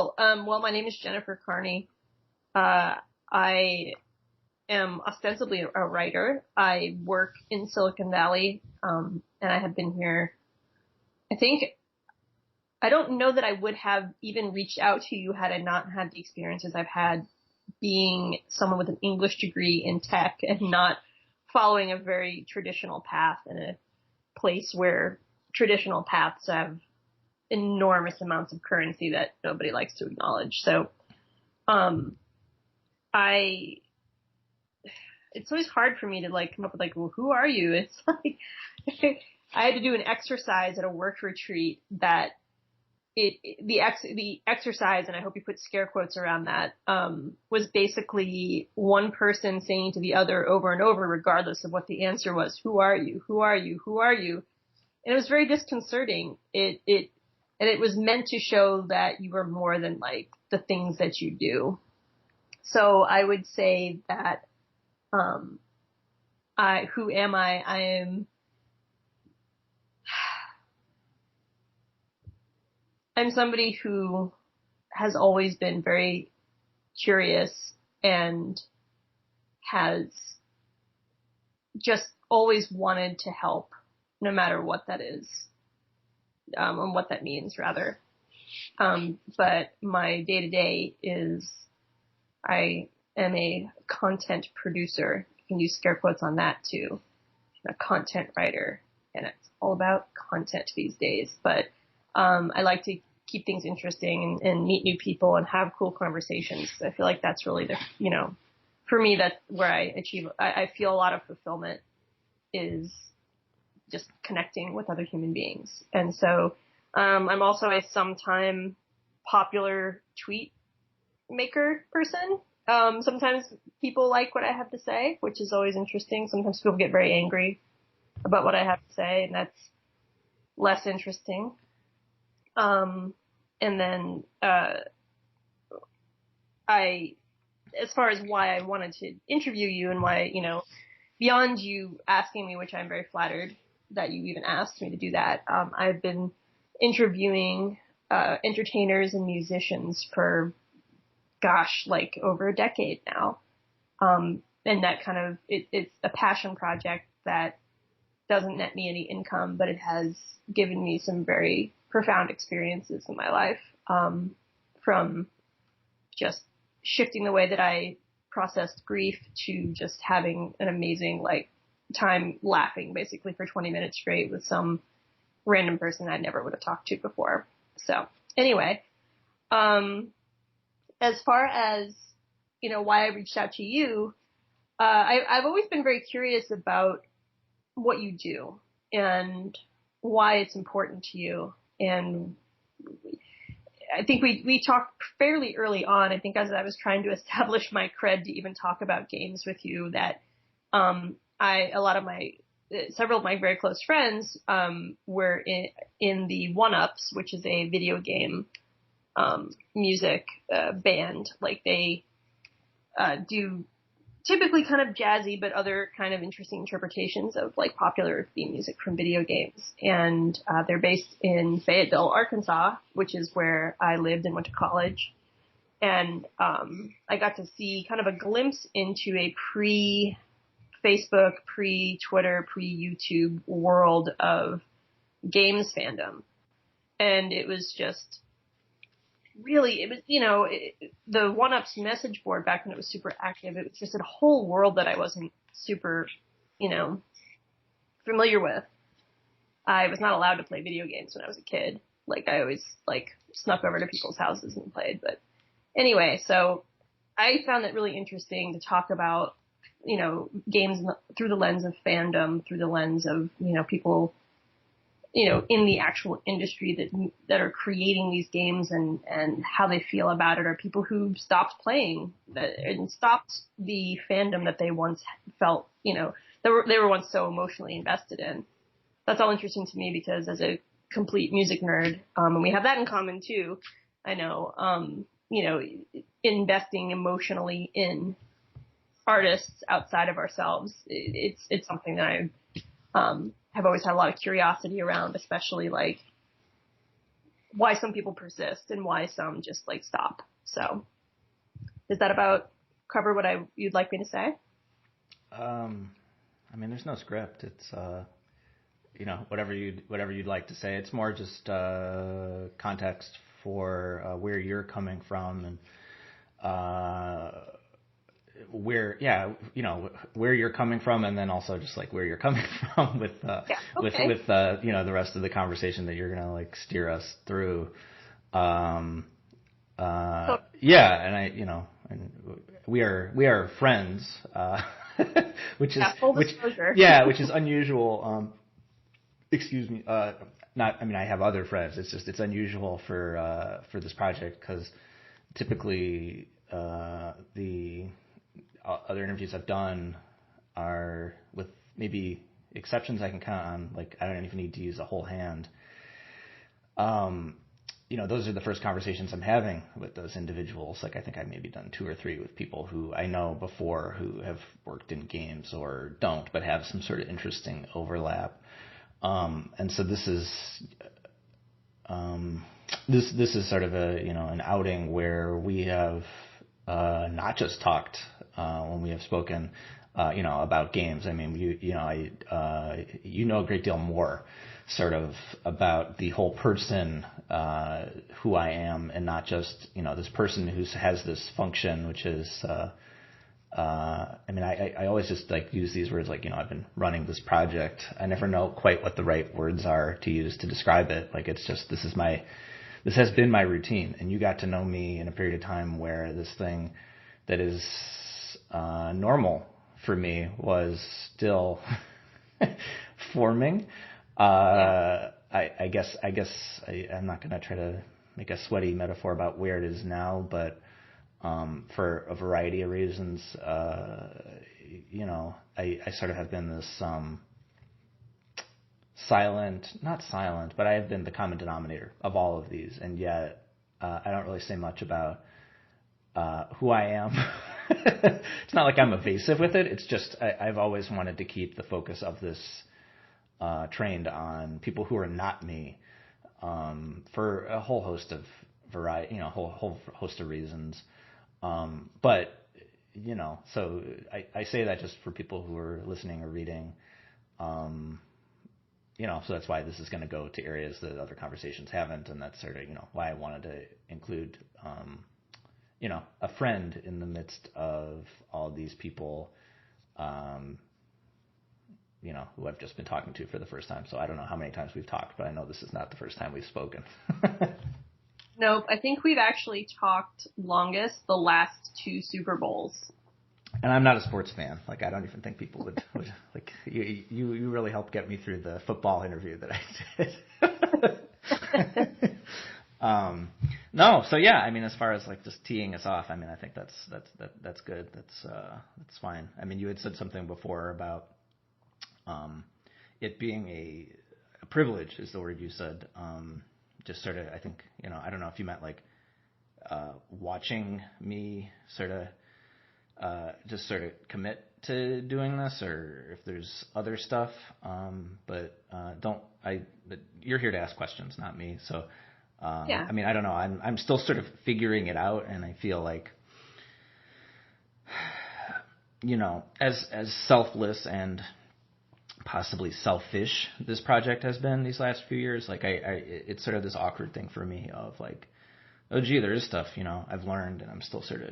Cool. Well, my name is Jennifer Carney. I am ostensibly a writer. I work in Silicon Valley, and I have been here. I don't know that I would have even reached out to you had I not had the experiences I've had being someone with an English degree in tech and not following a very traditional path in a place where traditional paths have enormous amounts of currency that nobody likes to acknowledge. So, it's always hard for me to come up with well, who are you? It's like, I had to do an exercise at a work retreat that the exercise, and I hope you put scare quotes around that, was basically one person saying to the other over and over, regardless of what the answer was, who are you? Who are you? Who are you? And it was very disconcerting. And it was meant to show that you were more than the things that you do. So I would say that, who am I? I'm somebody who has always been very curious and has just always wanted to help, no matter what that is, and what that means, rather. But my day-to-day is I am a content producer. You can use scare quotes on that, too. I'm a content writer, and it's all about content these days. But I like to keep things interesting and meet new people and have cool conversations. I feel like that's really for me, that's where I feel a lot of fulfillment is just connecting with other human beings. And so, I'm also a sometime popular tweet maker person. Sometimes people like what I have to say, which is always interesting. Sometimes people get very angry about what I have to say, and that's less interesting. And then, as far as why I wanted to interview you and why, beyond you asking me, which I'm very flattered that you even asked me to do that, I've been interviewing, entertainers and musicians for, over a decade now. And that it's a passion project that doesn't net me any income, but it has given me some very profound experiences in my life, from just shifting the way that I processed grief to just having an amazing time laughing basically for 20 minutes straight with some random person I never would have talked to before. So anyway, as far as why I reached out to you, I've always been very curious about what you do and why it's important to you. And I think we talked fairly early on, I think as I was trying to establish my cred to even talk about games with you, that several of my very close friends were in the One-Ups, which is a video game music band. They do typically kind of jazzy, but other kind of interesting interpretations of popular theme music from video games. And they're based in Fayetteville, Arkansas, which is where I lived and went to college. And I got to see kind of a glimpse into a pre-Facebook, pre-Twitter, pre-YouTube world of games fandom. And it was just really, it was, the One-Ups message board back when it was super active, it was just a whole world that I wasn't super, familiar with. I was not allowed to play video games when I was a kid. I always, snuck over to people's houses and played. But anyway, so I found it really interesting to talk about, games through the lens of fandom, through the lens of, people in the actual industry that are creating these games and how they feel about it, or people who stopped playing and stopped the fandom that they once felt, they were once so emotionally invested in. That's all interesting to me because as a complete music nerd, and we have that in common too, I know, investing emotionally in artists outside of ourselves, it's something that I have always had a lot of curiosity around, especially why some people persist and why some just like stop. So does that about cover what you'd like me to say? I mean, there's no script. It's whatever you'd like to say. It's more just context for where you're coming from and where you're coming from, and then also just like where you're coming from with the rest of the conversation that you're gonna like steer us through. And and we are friends, which is unusual. Excuse me. I have other friends. It's unusual for this project because typically the other interviews I've done are, with maybe exceptions I can count on, like I don't even need to use a whole hand. Those are the first conversations I'm having with those individuals. Like I think I've maybe done 2 or 3 with people who I know before who have worked in games or don't, but have some sort of interesting overlap. And so this is sort of an outing where we have not just talked when we have spoken about games. I mean, you know a great deal more sort of about the whole person, who I am, and not just this person who has this function, which is I always just like use these words like, I've been running this project. I never know quite what the right words are to use to describe it. Like it's just, this has been my routine, and you got to know me in a period of time where this thing that is normal for me was still forming. I guess I'm not going to try to make a sweaty metaphor about where it is now, but for a variety of reasons, I sort of have been this not silent, but I have been the common denominator of all of these, and yet I don't really say much about who I am. It's not like I'm evasive with it. It's just I've always wanted to keep the focus of this trained on people who are not me, for a whole host of whole host of reasons. But so I say that just for people who are listening or reading. So that's why this is going to go to areas that other conversations haven't, and that's sort of why I wanted to include a friend in the midst of all these people, who I've just been talking to for the first time. So I don't know how many times we've talked, but I know this is not the first time we've spoken. Nope. I think we've actually talked longest the last 2 Super Bowls. And I'm not a sports fan. Like, I don't even think people would like, you really helped get me through the football interview that I did. No, so yeah, I mean, as far as like just teeing us off, I mean, I think that's good. That's fine. I mean, you had said something before about it being a privilege is the word you said. Just sort of, I think, I don't know if you meant like watching me sort of just sort of commit to doing this, or if there's other stuff. But you're here to ask questions, not me. So, yeah. I mean, I don't know. I'm still sort of figuring it out, and I feel like, as selfless and possibly selfish this project has been these last few years, like it's sort of this awkward thing for me of like, oh gee, there is stuff, I've learned and I'm still sort of,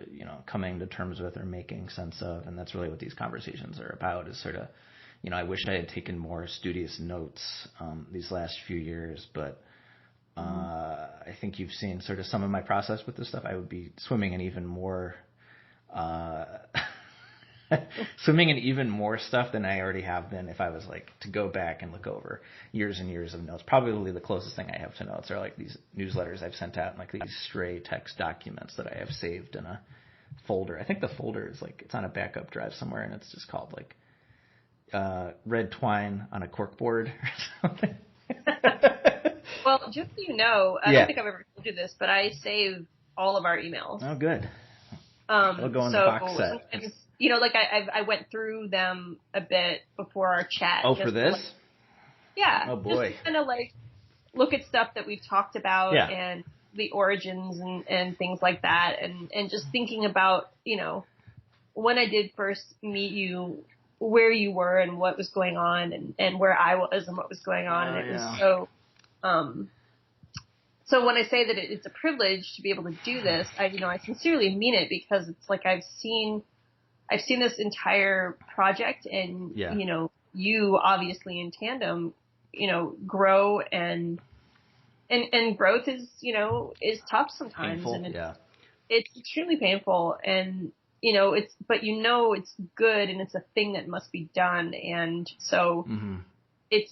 coming to terms with or making sense of. And that's really what these conversations are about, is sort of, I wish I had taken more studious notes these last few years, but I think you've seen sort of some of my process with this stuff. I would be swimming in even more stuff than I already have been if I was like to go back and look over years and years of notes. Probably the closest thing I have to notes are like these newsletters I've sent out and like these stray text documents that I have saved in a folder. I think the folder is like, it's on a backup drive somewhere, and it's just called like red twine on a corkboard or something. Well, just so you know, I don't think I've ever told you this, but I save all of our emails. Oh, good. It'll go in the box set. Like I went through them a bit before our chat. Oh, for this? Yeah. Oh boy. Kind of like, look at stuff that we've talked about Yeah. and the origins and things like that. And just thinking about, when I did first meet you, where you were and what was going on and where I was and what was going on. And it was so when I say that it's a privilege to be able to do this, I sincerely mean it, because it's like I've seen this entire project and, you obviously in tandem, grow and growth is tough sometimes. Painful, and it's extremely painful, and, it's good, and it's a thing that must be done. And so it's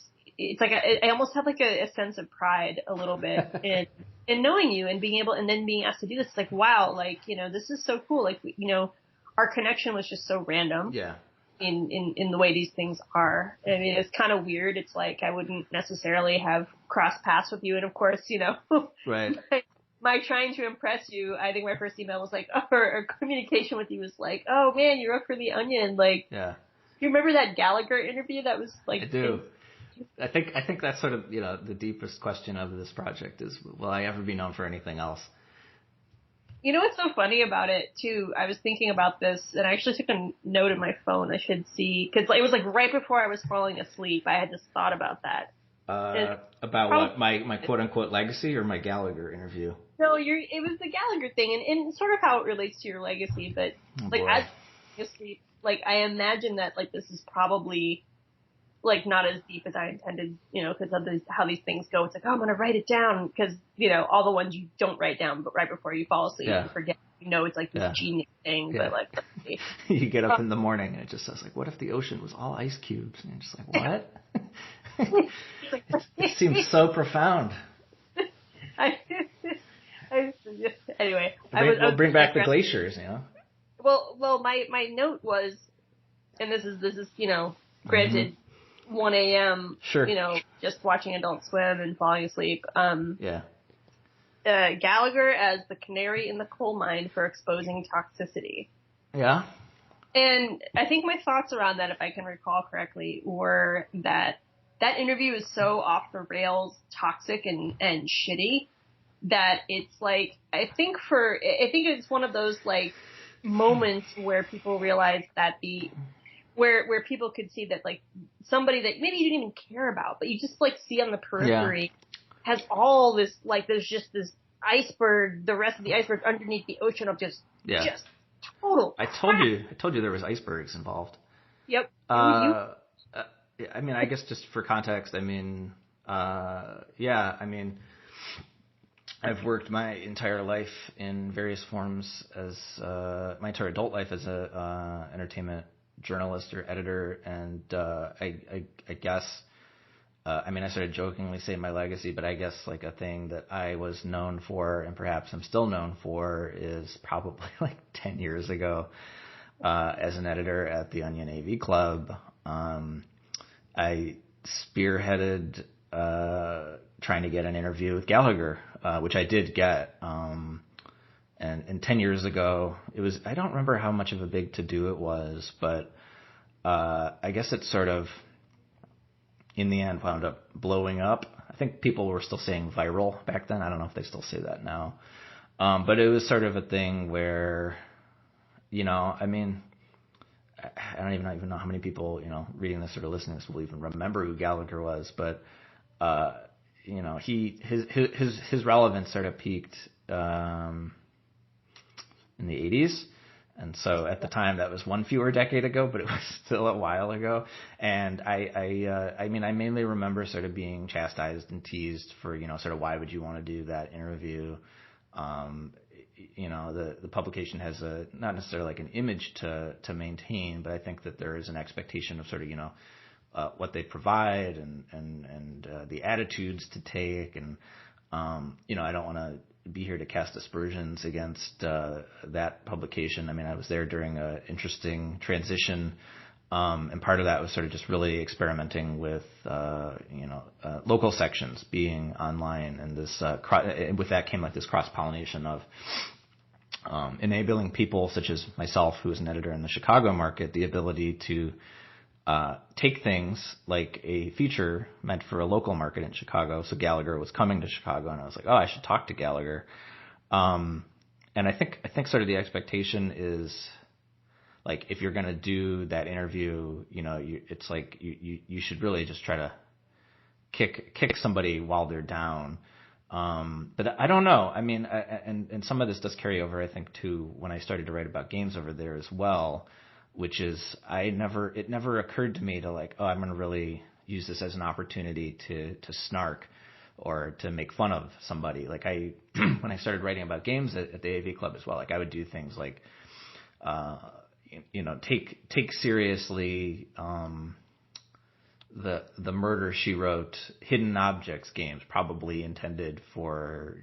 like I almost have like a sense of pride a little bit in knowing you and being able, and then being asked to do this. It's like, wow, like, this is so cool. Like, our connection was just so random. Yeah. In the way these things are. I mean, it's kind of weird. It's like I wouldn't necessarily have crossed paths with you. And of course, Right. my trying to impress you, I think my first email was like, or communication with you was like, oh man, you're up for the Onion. Like, yeah. You remember that Gallagher interview? That was like, I do. I think that's sort of, the deepest question of this project is, will I ever be known for anything else? You know what's so funny about it, too? I was thinking about this, and I actually took a note in my phone. I should see, because it was like right before I was falling asleep. I had just thought about that. About what? My quote-unquote legacy or my Gallagher interview? No, it was the Gallagher thing, and sort of how it relates to your legacy. But I imagine that like this is probably like not as deep as I intended, because of how these things go. It's like, oh, I'm going to write it down, because, all the ones you don't write down, but right before you fall asleep, you forget, it's like this genius thing, but like, you get up in the morning and it just says like, what if the ocean was all ice cubes? And you're just like, what? It seems so profound. Anyway. We'll bring back the glaciers, Well, my note was, and this is, granted, 1 a.m., sure. Just watching Adult Swim and falling asleep. Gallagher as the canary in the coal mine for exposing toxicity. Yeah. And I think my thoughts around that, if I can recall correctly, were that interview is so off the rails, toxic and shitty that it's like, I think it's one of those like moments where people realize that where people could see that like somebody that maybe you didn't even care about, but you just like see on the periphery has all this, like there's just this iceberg, the rest of the iceberg underneath the ocean of just total crap. I told you there was icebergs involved. Yep. I mean, I guess just for context, I mean, I've worked my entire life in various forms my entire adult life as a entertainment journalist or editor, and I guess I sort of jokingly say my legacy, but I guess like a thing that I was known for, and perhaps I'm still known for, is probably like 10 years ago as an editor at the Onion AV Club. I spearheaded trying to get an interview with Gallagher, which I did get. And 10 years ago, I don't remember how much of a big to-do it was, but I guess it sort of, in the end, wound up blowing up. I think people were still saying viral back then. I don't know if they still say that now. But it was sort of a thing where, I don't even know how many people, reading this or listening to this will even remember who Gallagher was, but, his relevance sort of peaked in the 80s. And so at the time, that was one fewer decade ago, but it was still a while ago. And I mainly remember sort of being chastised and teased for, sort of why would you want to do that interview? The publication has not necessarily like an image to maintain, but I think that there is an expectation of sort of, what they provide and the attitudes to take. And, I don't want to be here to cast aspersions against that publication. I mean, I was there during an interesting transition, and part of that was sort of just really experimenting with, local sections being online, and this with that came like this cross-pollination of enabling people such as myself, who is an editor in the Chicago market, the ability to take things like a feature meant for a local market in Chicago. So Gallagher was coming to Chicago, and I was like, oh, I should talk to Gallagher. And I think sort of the expectation is, like, if you're going to do that interview, it's like you should really just try to kick somebody while they're down. But I don't know. I mean, and some of this does carry over, I think, to when I started to write about games over there as well, which is it never occurred to me to, like, oh, I'm going to really use this as an opportunity to snark or to make fun of somebody. Like, when I started writing about games at the AV Club as well, like, I would do things like, take seriously, the Murder, She Wrote hidden objects games, probably intended for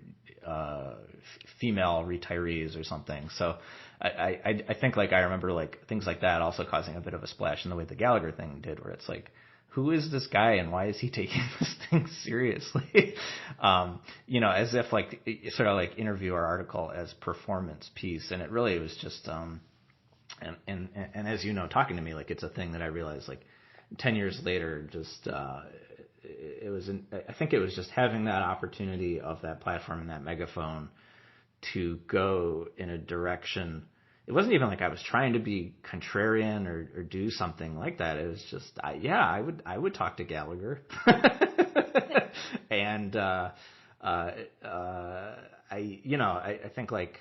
female retirees or something. So I think, like, I remember, like, things like that also causing a bit of a splash in the way the Gallagher thing did, where it's like, who is this guy and why is he taking this thing seriously? As if, like, sort of like interview our article as performance piece, and it really was just and as you know, talking to me, like, it's a thing that I realized, like, 10 years later, just I think it was just having that opportunity of that platform and that megaphone to go in a direction. It wasn't even like I was trying to be contrarian or do something like that. It was just, I would talk to Gallagher, and I think, like,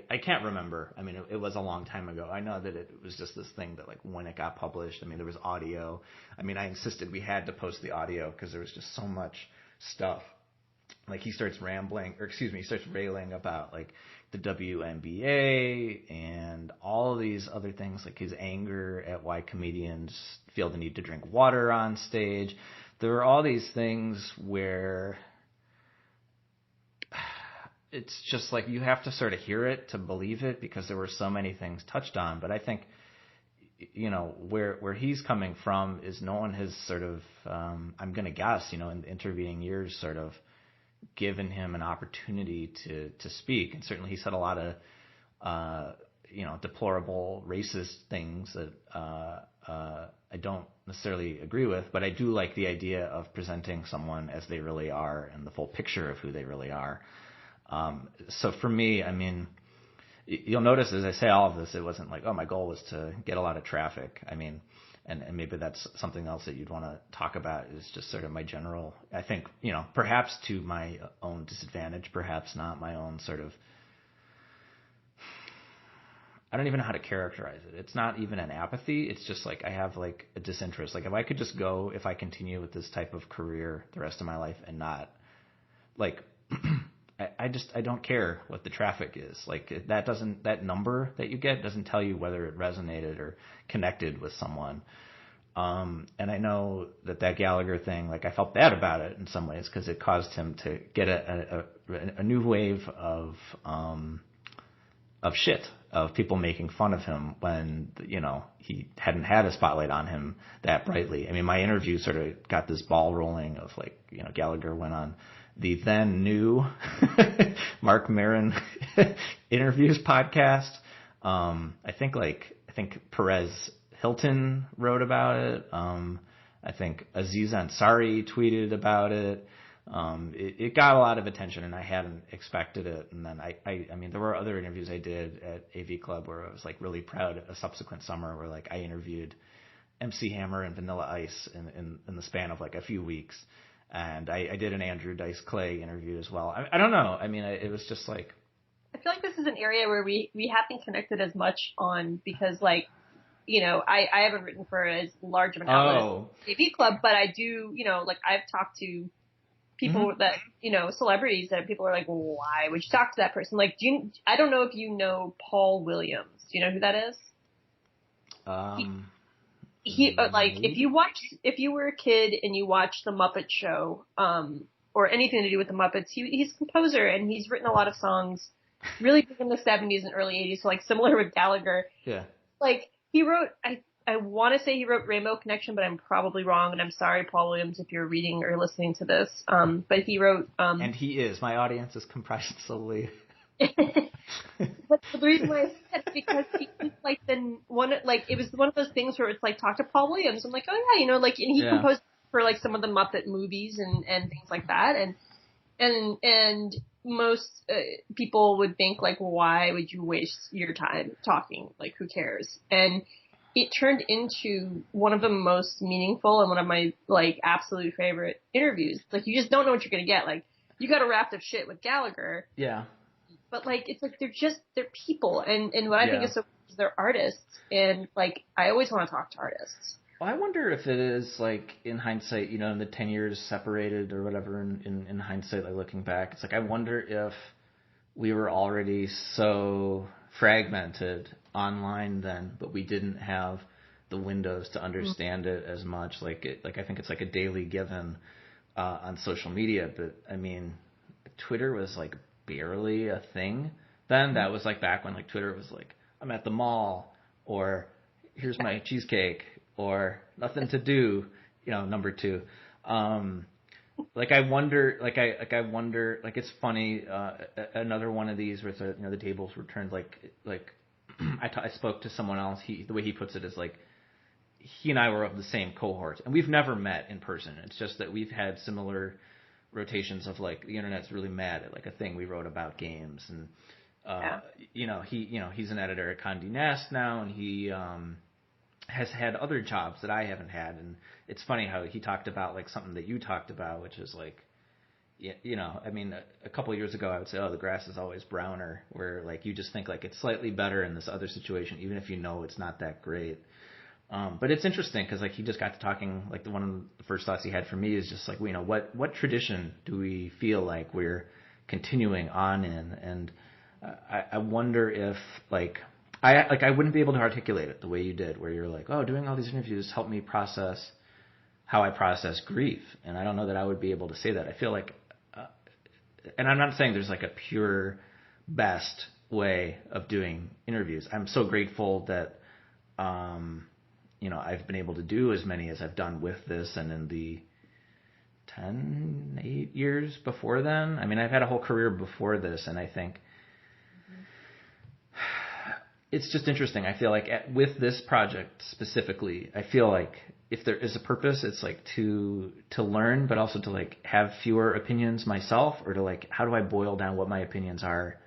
I can't remember. I mean, it was a long time ago. I know that it was just this thing that, like, when it got published, I mean, there was audio. I mean, I insisted we had to post the audio because there was just so much stuff. Like, he starts railing about, like, the WNBA and all these other things, like his anger at why comedians feel the need to drink water on stage. There were all these things where it's just like you have to sort of hear it to believe it, because there were so many things touched on. But I think, where he's coming from is no one has sort of, I'm going to guess, in the intervening years, sort of given him an opportunity to speak. And certainly he said a lot of, deplorable racist things that I don't necessarily agree with, but I do like the idea of presenting someone as they really are and the full picture of who they really are. So for me, I mean, you'll notice as I say all of this, it wasn't like, oh, my goal was to get a lot of traffic. I mean, and maybe that's something else that you'd want to talk about, is just sort of my general, I think, perhaps to my own disadvantage, perhaps not my own sort of, I don't even know how to characterize it. It's not even an apathy. It's just like I have, like, a disinterest. Like, if I could just go, if I continue with this type of career the rest of my life and not, like, I don't care what the traffic is. Like, that number that you get doesn't tell you whether it resonated or connected with someone. And I know that Gallagher thing, like, I felt bad about it in some ways because it caused him to get a new wave of shit, of people making fun of him when, he hadn't had a spotlight on him that brightly. I mean, my interview sort of got this ball rolling of, like, Gallagher went on the then new Mark Maron interviews podcast. I think Perez Hilton wrote about it. I think Aziz Ansari tweeted about it. It got a lot of attention, and I hadn't expected it. And then I mean, there were other interviews I did at AV Club where I was, like, really proud. A subsequent summer where, like, I interviewed MC Hammer and Vanilla Ice in the span of, like, a few weeks. And I did an Andrew Dice Clay interview as well. I don't know. I mean, it was just like, I feel like this is an area where we haven't connected as much on, because, like, I haven't written for as large of an outlet as AV Club, but I do, like, I've talked to people that, celebrities that people are like, well, why would you talk to that person? Like, I don't know if you know Paul Williams. Do you know who that is? He like, if you were a kid and you watched The Muppet Show, or anything to do with the Muppets, he's a composer and he's written a lot of songs really big in the 70s and early 80s. So, like, similar with Gallagher. Yeah. Like, he wrote, I want to say he wrote Rainbow Connection, but I'm probably wrong. And I'm sorry, Paul Williams, if you're reading or listening to this. But he wrote, and he is, my audience is comprised solely But the reason why I say that is because he was like it was one of those things where it's like talk to Paul Williams. I'm like, oh yeah, and he composed for like some of the Muppet movies and things like that, and most people would think like, well, why would you waste your time talking? Like, who cares? And it turned into one of the most meaningful and one of my like absolute favorite interviews. Like, you just don't know what you're gonna get. Like, you got a raft of shit with Gallagher. Yeah. But like, it's like they're people, and what I think is so cool is they're artists, and like I always want to talk to artists. Well, I wonder if it is like in hindsight, in the 10 years separated or whatever. In hindsight, like looking back, it's like I wonder if we were already so fragmented online then, but we didn't have the windows to understand it as much. Like I think it's like a daily given on social media, but I mean, Twitter was like barely a thing then. That was like back when like Twitter was like, I'm at the mall, or here's my cheesecake, or nothing to do, number two. Like I wonder, it's funny, another one of these where it's, the tables were turned, like I spoke to someone else, the way he puts it is like, he and I were of the same cohort, and we've never met in person. It's just that we've had similar rotations of like, the internet's really mad at like a thing we wrote about games, and he's an editor at Condé Nast now, and he has had other jobs that I haven't had. And it's funny how he talked about like something that you talked about, which is like, I mean, a couple of years ago I would say, oh, the grass is always browner, where like you just think like it's slightly better in this other situation, even if it's not that great. But it's interesting because like he just got to talking, like one of the first thoughts he had for me is just like, what tradition do we feel like we're continuing on in? And I wonder if like I wouldn't be able to articulate it the way you did, where you're like, oh, doing all these interviews helped me process how I process grief. And I don't know that I would be able to say that. I feel like, and I'm not saying there's like a pure best way of doing interviews. I'm so grateful that, I've been able to do as many as I've done with this, and in the 8 years before then. I mean, I've had a whole career before this, and I think it's just interesting. I feel like with this project specifically, I feel like if there is a purpose, it's like to learn, but also to like have fewer opinions myself, or to like, how do I boil down what my opinions are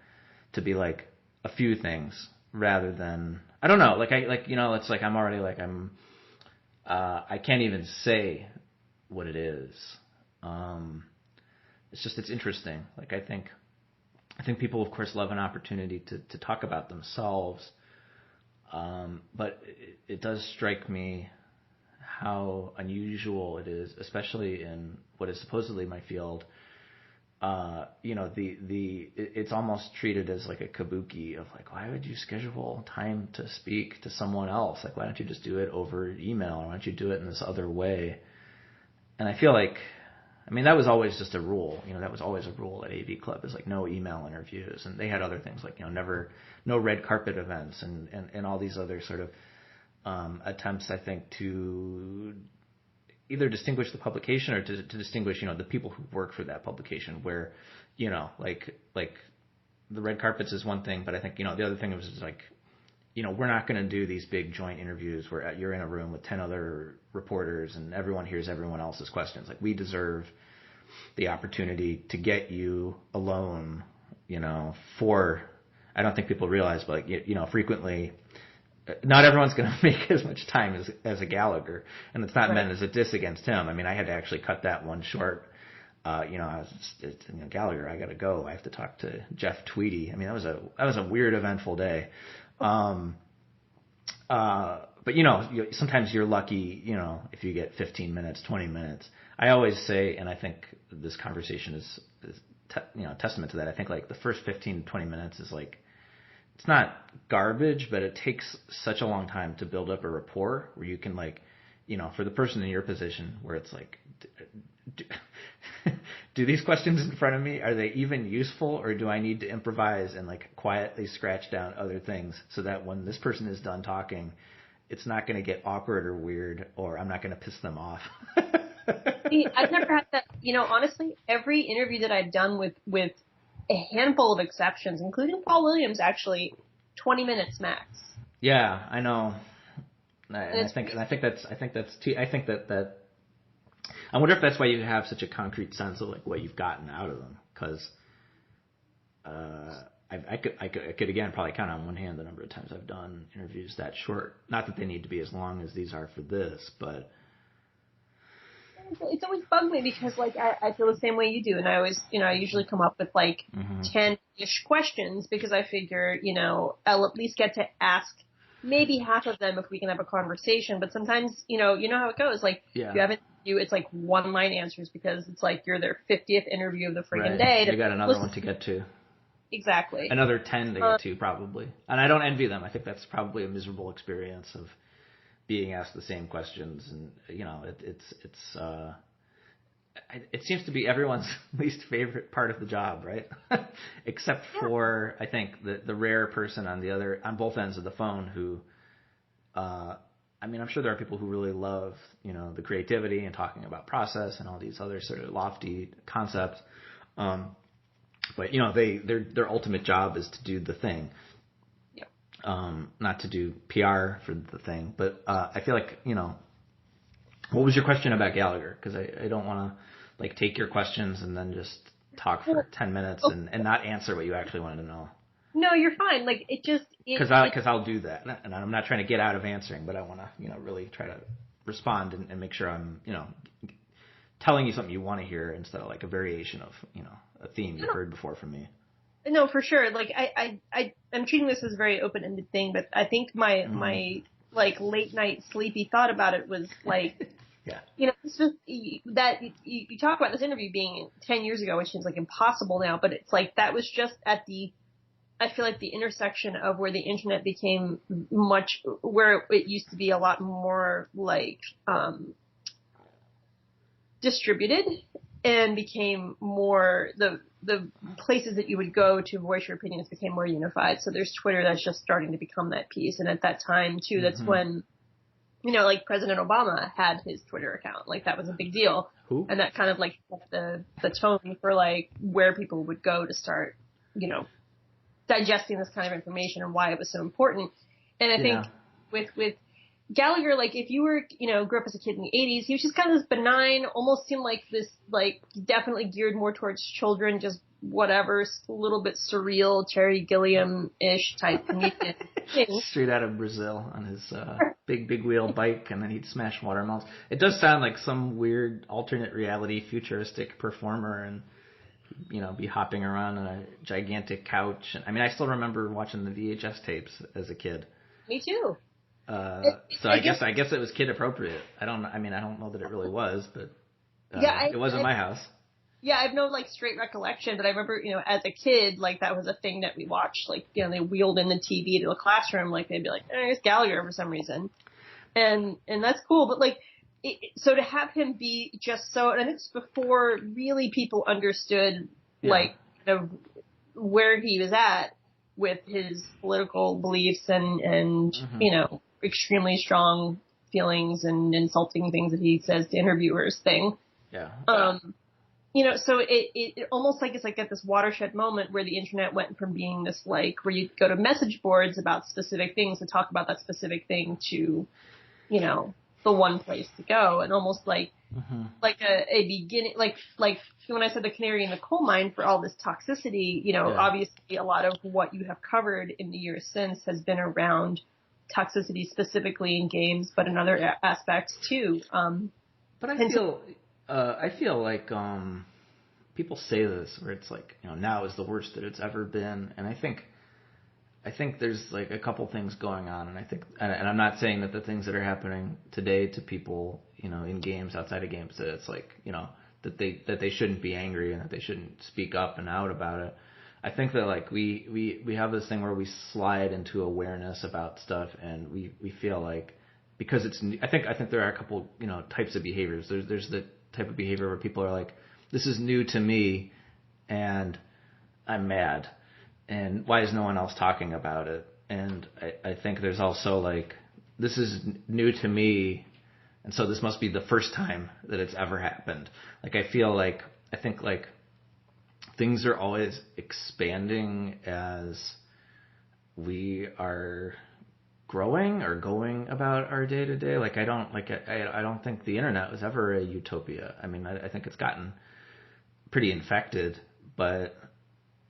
to be like a few things rather than, I don't know, it's like I'm already like I can't even say what it is. It's interesting. Like I think people, of course, love an opportunity to talk about themselves. But it does strike me how unusual it is, especially in what is supposedly my field. It's almost treated as like a kabuki of like, why would you schedule time to speak to someone else? Like, why don't you just do it over email? Or why don't you do it in this other way? And I feel like, I mean, that was always just a rule. That was always a rule at AV Club, is like no email interviews. And they had other things like, no red carpet events and all these other sort of attempts, I think, to either distinguish the publication or to distinguish, the people who work for that publication, where, like the red carpets is one thing, but I think, the other thing was like, we're not going to do these big joint interviews where you're in a room with 10 other reporters and everyone hears everyone else's questions. Like, we deserve the opportunity to get you alone, for, I don't think people realize, but like, frequently, not everyone's going to make as much time as a Gallagher, and it's not meant as a diss against him. I mean, I had to actually cut that one short. Gallagher, I got to go. I have to talk to Jeff Tweedy. I mean, that was a weird, eventful day. But sometimes you're lucky, if you get 15 minutes, 20 minutes. I always say, and I think this conversation is testament to that. I think like the first 15 to 20 minutes is like, it's not garbage, but it takes such a long time to build up a rapport where you can like, for the person in your position, where it's like, do these questions in front of me, are they even useful, or do I need to improvise and like quietly scratch down other things so that when this person is done talking, it's not going to get awkward or weird, or I'm not going to piss them off. See, I've never had that. Honestly, every interview that I've done with a handful of exceptions, including Paul Williams, actually 20 minutes max. Yeah, I know. I think that I wonder if that's why you have such a concrete sense of like what you've gotten out of them, because I could again probably count on one hand the number of times I've done interviews that short. Not that they need to be as long as these are for this, but it's always bugged me because like I feel the same way you do, and I always I usually come up with like 10-ish questions because I figure I'll at least get to ask maybe half of them if we can have a conversation. But sometimes you know how it goes. Like if you have an interview, it's like one line answers because it's like you're their 50th interview of the friggin' day. You got another one to get to. Exactly. Another 10 to get to probably, and I don't envy them. I think that's probably a miserable experience of being asked the same questions, and it seems to be everyone's least favorite part of the job, right? Except for I think the rare person on both ends of the phone who, I'm sure there are people who really love the creativity and talking about process and all these other sort of lofty concepts, but their ultimate job is to do the thing. Not to do PR for the thing, but I feel like what was your question about Gallagher? Because I don't want to like take your questions and then just talk for 10 minutes and not answer what you actually wanted to know. No, you're fine. Like because I'll do that, and I'm not trying to get out of answering, but I want to really try to respond and make sure I'm telling you something you want to hear instead of like a variation of a theme you've heard before from me. No, for sure. Like I'm treating this as a very open-ended thing, but I think my like late night sleepy thought about it was like, it's just that you talk about this interview being 10 years ago, which seems like impossible now, but it's like that was just at I feel like the intersection of where the internet became where it used to be a lot more like distributed and became more the places that you would go to voice your opinions became more unified. So there's Twitter that's just starting to become that piece. And at that time too, that's when, like President Obama had his Twitter account. Like that was a big deal. Who? And that kind of like set the tone for like where people would go to start, digesting this kind of information and why it was so important. And I think with Gallagher, like if you were, grew up as a kid in the 80s, he was just kind of this benign, almost seemed like this, like definitely geared more towards children, just whatever, a little bit surreal, Terry Gilliam-ish type comedian. Straight out of Brazil on his big wheel bike, and then he'd smash watermelons. It does sound like some weird alternate reality futuristic performer, and be hopping around on a gigantic couch. And I still remember watching the VHS tapes as a kid. Me too. So I guess it was kid appropriate. I don't know that it really was, but it was in my house. Yeah, I have no like straight recollection, but I remember, as a kid, like that was a thing that we watched. Like, they wheeled in the TV to the classroom, like they'd be like, "It's Gallagher" for some reason, and that's cool. But like, so to have him be just so, and it's before really people understood like where he was at with his political beliefs and extremely strong feelings and insulting things that he says to interviewers thing. Yeah. So it almost like it's like at this watershed moment where the internet went from being this like where you go to message boards about specific things to talk about that specific thing to, the one place to go, and almost like like a beginning, like when I said the canary in the coal mine for all this toxicity, obviously a lot of what you have covered in the years since has been around toxicity specifically in games, but in other aspects too. But I feel like people say this where it's like, now is the worst that it's ever been, and I think there's like a couple things going on, and I think, and I'm not saying that the things that are happening today to people, in games, outside of games, that it's like, that they shouldn't be angry and that they shouldn't speak up and out about it. I think that like we have this thing where we slide into awareness about stuff, and we feel like because it's new, I think there are a couple types of behaviors. There's the type of behavior where people are like, this is new to me, and I'm mad. And why is no one else talking about it? And I think there's also like, this is new to me, and so this must be the first time that it's ever happened. Like I think like things are always expanding as we are growing or going about our day to day. Like I don't think the internet was ever a utopia. I mean, I think it's gotten pretty infected, but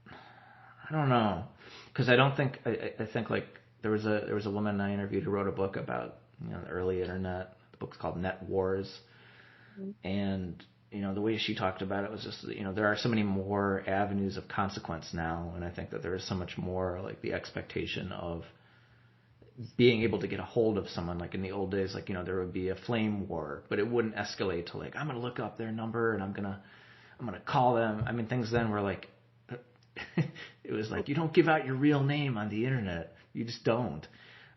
I don't know, because I don't think I think like there was a woman I interviewed who wrote a book about the early internet. The book's called Net Wars, and the way she talked about it was just there are so many more avenues of consequence now, and I think that there is so much more like the expectation of being able to get a hold of someone. Like in the old days, like there would be a flame war, but it wouldn't escalate to like I'm gonna look up their number and I'm gonna call them. I mean, things then were like it was like you don't give out your real name on the internet. You just don't.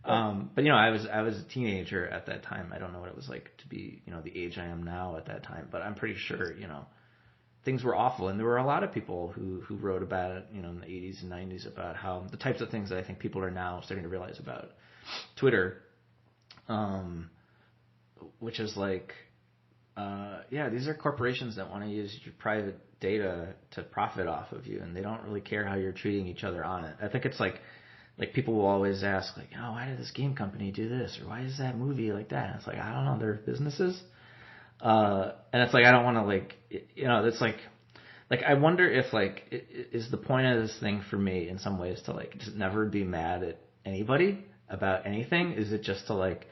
But I was a teenager at that time. I don't know what it was like to be the age I am now at that time, but I'm pretty sure things were awful, and there were a lot of people who wrote about it in the 80s and 90s about how the types of things that I think people are now starting to realize about Twitter, which is like these are corporations that want to use your private data to profit off of you, and they don't really care how you're treating each other on it. I think it's like people will always ask like, oh, why did this game company do this, or why is that movie like that? And it's like, I don't know, they're businesses, and it's like I don't want to like it's like I wonder if like is the point of this thing for me in some ways to like just never be mad at anybody about anything? Is it just to like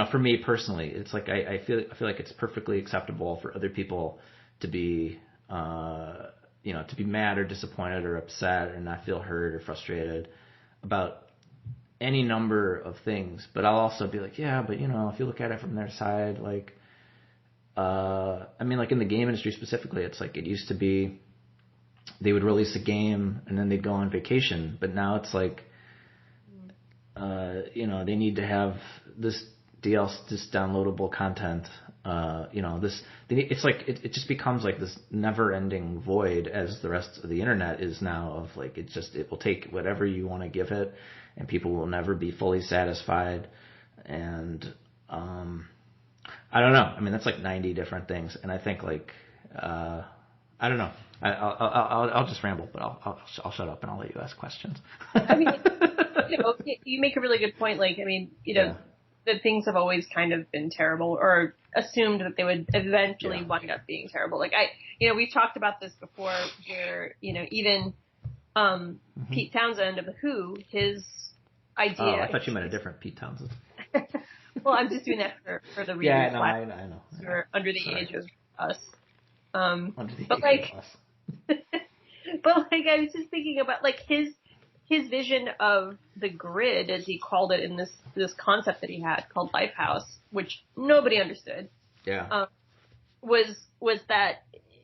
for me personally, it's like I feel like it's perfectly acceptable for other people to be to be mad or disappointed or upset or not feel heard or frustrated about any number of things. But I'll also be like, yeah, but if you look at it from their side, like I mean, like in the game industry specifically, it's like it used to be they would release a game and then they'd go on vacation, but now it's like they need to have this this downloadable content. It's like it just becomes like this never-ending void, as the rest of the internet is now. Of like it will take whatever you want to give it, and people will never be fully satisfied. And I don't know. I mean, that's like 90 different things, and I think like I don't know. I'll just ramble, but I'll shut up and I'll let you ask questions. I mean, you make a really good point. Like, I mean, that things have always kind of been terrible, or assumed that they would eventually wind up being terrible. Like we've talked about this before, where even Pete Townsend of the Who, his idea. Oh, I thought you meant a different Pete Townsend. Well, I'm just doing that for the readers. Yeah, no, I know. Who are under the age of us. Under the but age of us. But like I was just thinking about like his vision of the grid, as he called it, in this concept that he had called Lifehouse, which nobody understood. Yeah. Was that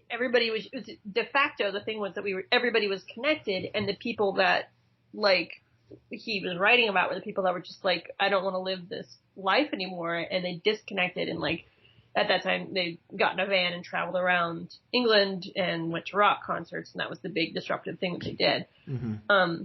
everybody was de facto, the thing was that everybody was connected, and the people that like he was writing about were the people that were just like, I don't want to live this life anymore, and they disconnected, and like at that time they got in a van and traveled around England and went to rock concerts, and that was the big disruptive thing that they did. Mm-hmm.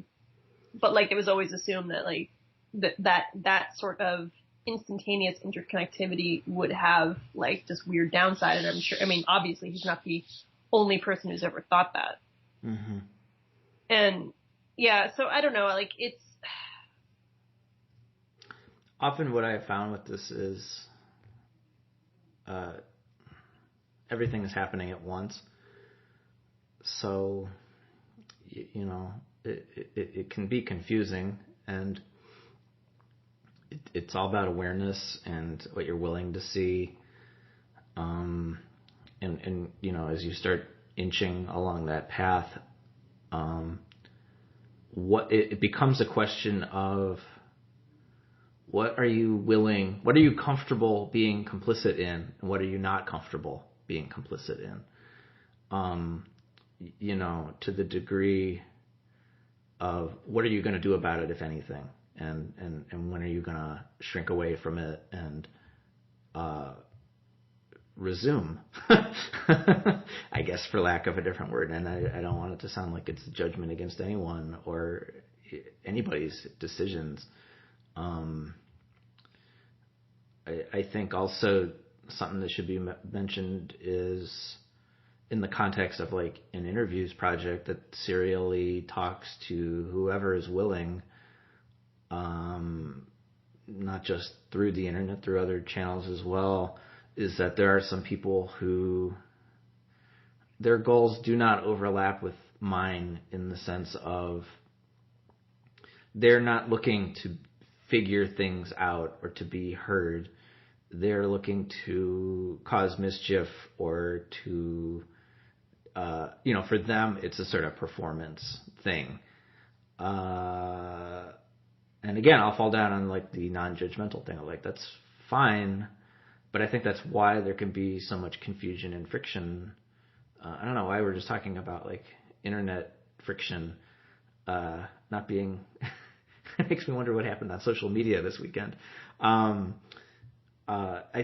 But like it was always assumed that like that sort of instantaneous interconnectivity would have like this weird downside, and I'm sure, I mean, obviously he's not the only person who's ever thought that. Mm-hmm. And yeah, so I don't know, like it's often what I have found with this is everything is happening at once, so it can be confusing, and it's all about awareness and what you're willing to see. And as you start inching along that path, it becomes a question of what are you comfortable being complicit in, and what are you not comfortable being complicit in? To the degree of what are you going to do about it, if anything, and when are you going to shrink away from it and resume, I guess, for lack of a different word. And I don't want it to sound like it's a judgment against anyone or anybody's decisions. I think also something that should be mentioned is in the context of like an interviews project that serially talks to whoever is willing, not just through the internet, through other channels as well, is that there are some people who their goals do not overlap with mine in the sense of they're not looking to figure things out or to be heard. They're looking to cause mischief or to, for them, it's a sort of performance thing. And again, I'll fall down on like the non-judgmental thing. Like, that's fine, but I think that's why there can be so much confusion and friction. I don't know why we're just talking about like internet friction not being. It makes me wonder what happened on social media this weekend. I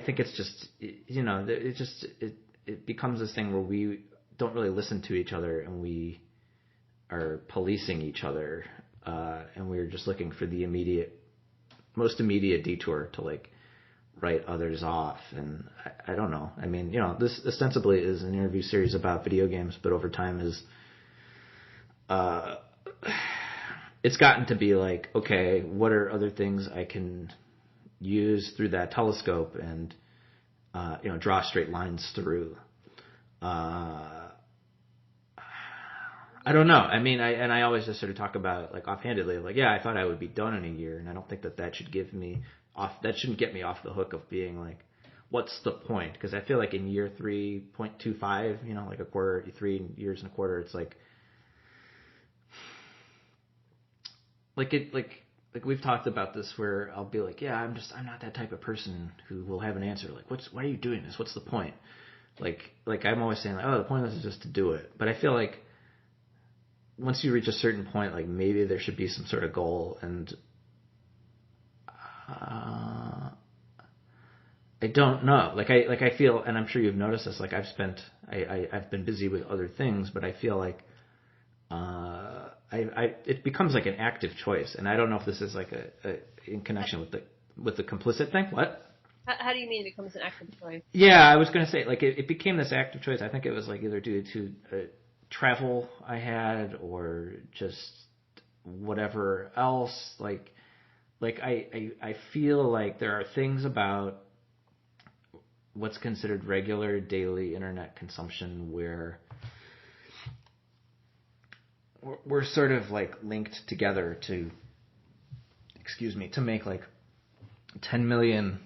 think it's just it becomes this thing where we don't really listen to each other and we are policing each other, and we're just looking for the most immediate detour to like write others off. And I don't know. I mean, this ostensibly is an interview series about video games, but over time it's gotten to be like, okay, what are other things I can use through that telescope and, draw straight lines through. I don't know. I mean, I always just sort of talk about it like offhandedly, like, yeah, I thought I would be done in a year, and I don't think that should get me off the hook of being like, what's the point? Because I feel like in year 3.25, like 3 years and a quarter, it's like we've talked about this where I'll be like, yeah, I'm not that type of person who will have an answer. Like, why are you doing this? What's the point? Like I'm always saying like, oh, the point is just to do it. But I feel like once you reach a certain point, like maybe there should be some sort of goal. And I don't know. I feel, and I'm sure you've noticed this. Like I've been busy with other things, but I feel like it becomes like an active choice, and I don't know if this is like in connection with the complicit thing. What? How do you mean it becomes an active choice? Yeah, I was going to say like it became this active choice. I think it was like either due to travel I had or just whatever else. Like I feel like there are things about what's considered regular daily internet consumption where we're sort of like linked together to make like 10 million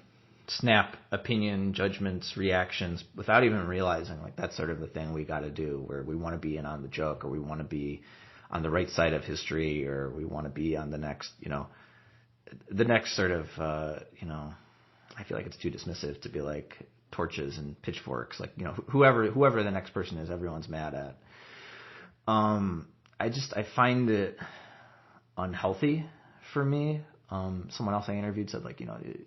snap opinion, judgments, reactions without even realizing like that's sort of the thing we got to do, where we want to be in on the joke, or we want to be on the right side of history, or we want to be on the next sort of, I feel like it's too dismissive to be like torches and pitchforks, like, whoever the next person is, everyone's mad at. I find it unhealthy for me. Someone else I interviewed said like,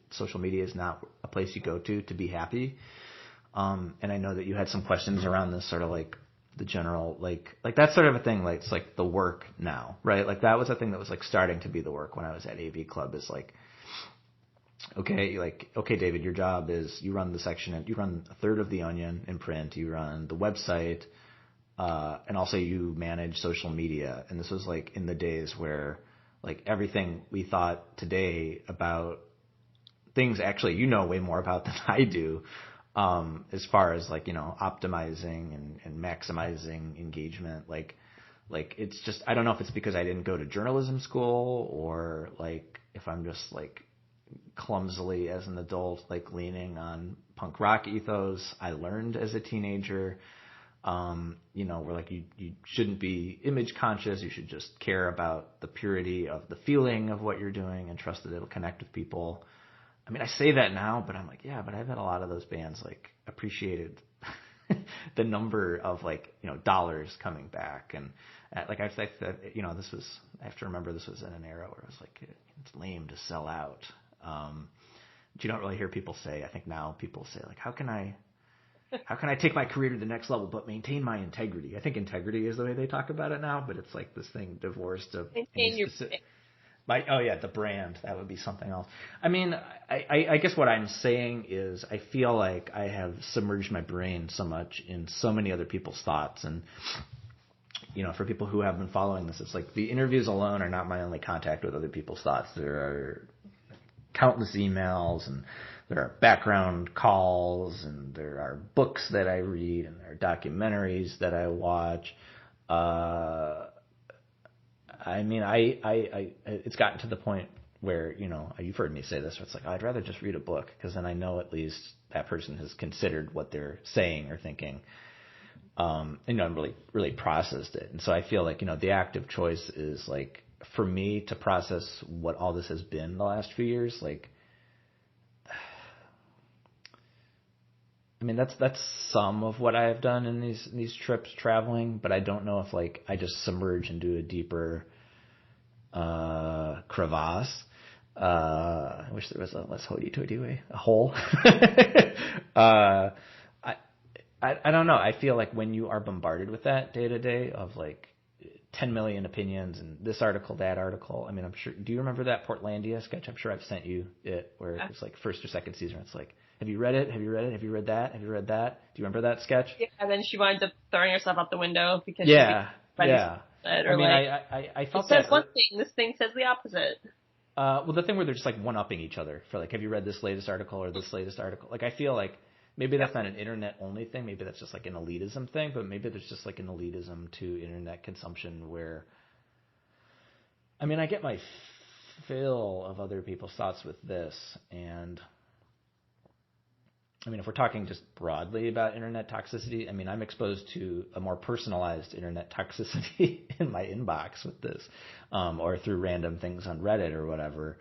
social media is not a place you go to be happy. And I know that you had some questions around this sort of like the general, like that sort of a thing. Like it's like the work now, right? Like that was a thing that was like starting to be the work when I was at AV Club, is like, okay, David, your job is you run the section and you run a third of the Onion in print, you run the website, and also you manage social media. And this was like in the days where like everything we thought today about things actually way more about than I do, as far as like, optimizing and maximizing engagement. Like it's just, I don't know if it's because I didn't go to journalism school, or like if I'm just like clumsily as an adult, like leaning on punk rock ethos I learned as a teenager. Where like you shouldn't be image conscious. You should just care about the purity of the feeling of what you're doing and trust that it'll connect with people. I mean, I say that now, but I'm like, yeah, but I've had a lot of those bands like appreciated the number of like, dollars coming back. And like I said, I have to remember this was in an era where it was like, it's lame to sell out. But you don't really hear people say, I think now people say like, how can I take my career to the next level but maintain my integrity? I think integrity is the way they talk about it now, but it's like this thing divorced of maintain your The brand. That would be something else. I mean, I guess what I'm saying is I feel like I have submerged my brain so much in so many other people's thoughts. And, for people who have been following this, it's like the interviews alone are not my only contact with other people's thoughts. There are countless emails, and there are background calls, and there are books that I read, and there are documentaries that I watch. I mean, it's gotten to the point where, you've heard me say this, where it's like, I'd rather just read a book, because then I know at least that person has considered what they're saying or thinking, and really, really processed it. And so I feel like, the active choice is like, for me to process what all this has been the last few years, like, I mean, that's some of what I have done in these trips traveling, but I don't know if like I just submerge into a deeper crevasse. I wish there was a less hoity-toity way, a hole. I don't know. I feel like when you are bombarded with that day to day of like 10 million opinions and this article, that article. I mean, I'm sure. Do you remember that Portlandia sketch? I'm sure I've sent you it, where it was like first or second season. It's like, have you read it? Have you read it? Have you read that? Have you read that? Do you remember that sketch? Yeah, and then she winds up throwing herself out the window because yeah. Or I felt it that. says one thing, this thing says the opposite. Well, the thing where they're just like one-upping each other for like, have you read this latest article or this latest article? Like, I feel like maybe that's not an internet-only thing. Maybe that's just like an elitism thing. But maybe there's just like an elitism to internet consumption where, I mean, I get my fill of other people's thoughts with this. And, I mean, if we're talking just broadly about internet toxicity, I mean, I'm exposed to a more personalized internet toxicity in my inbox with this, or through random things on Reddit or whatever.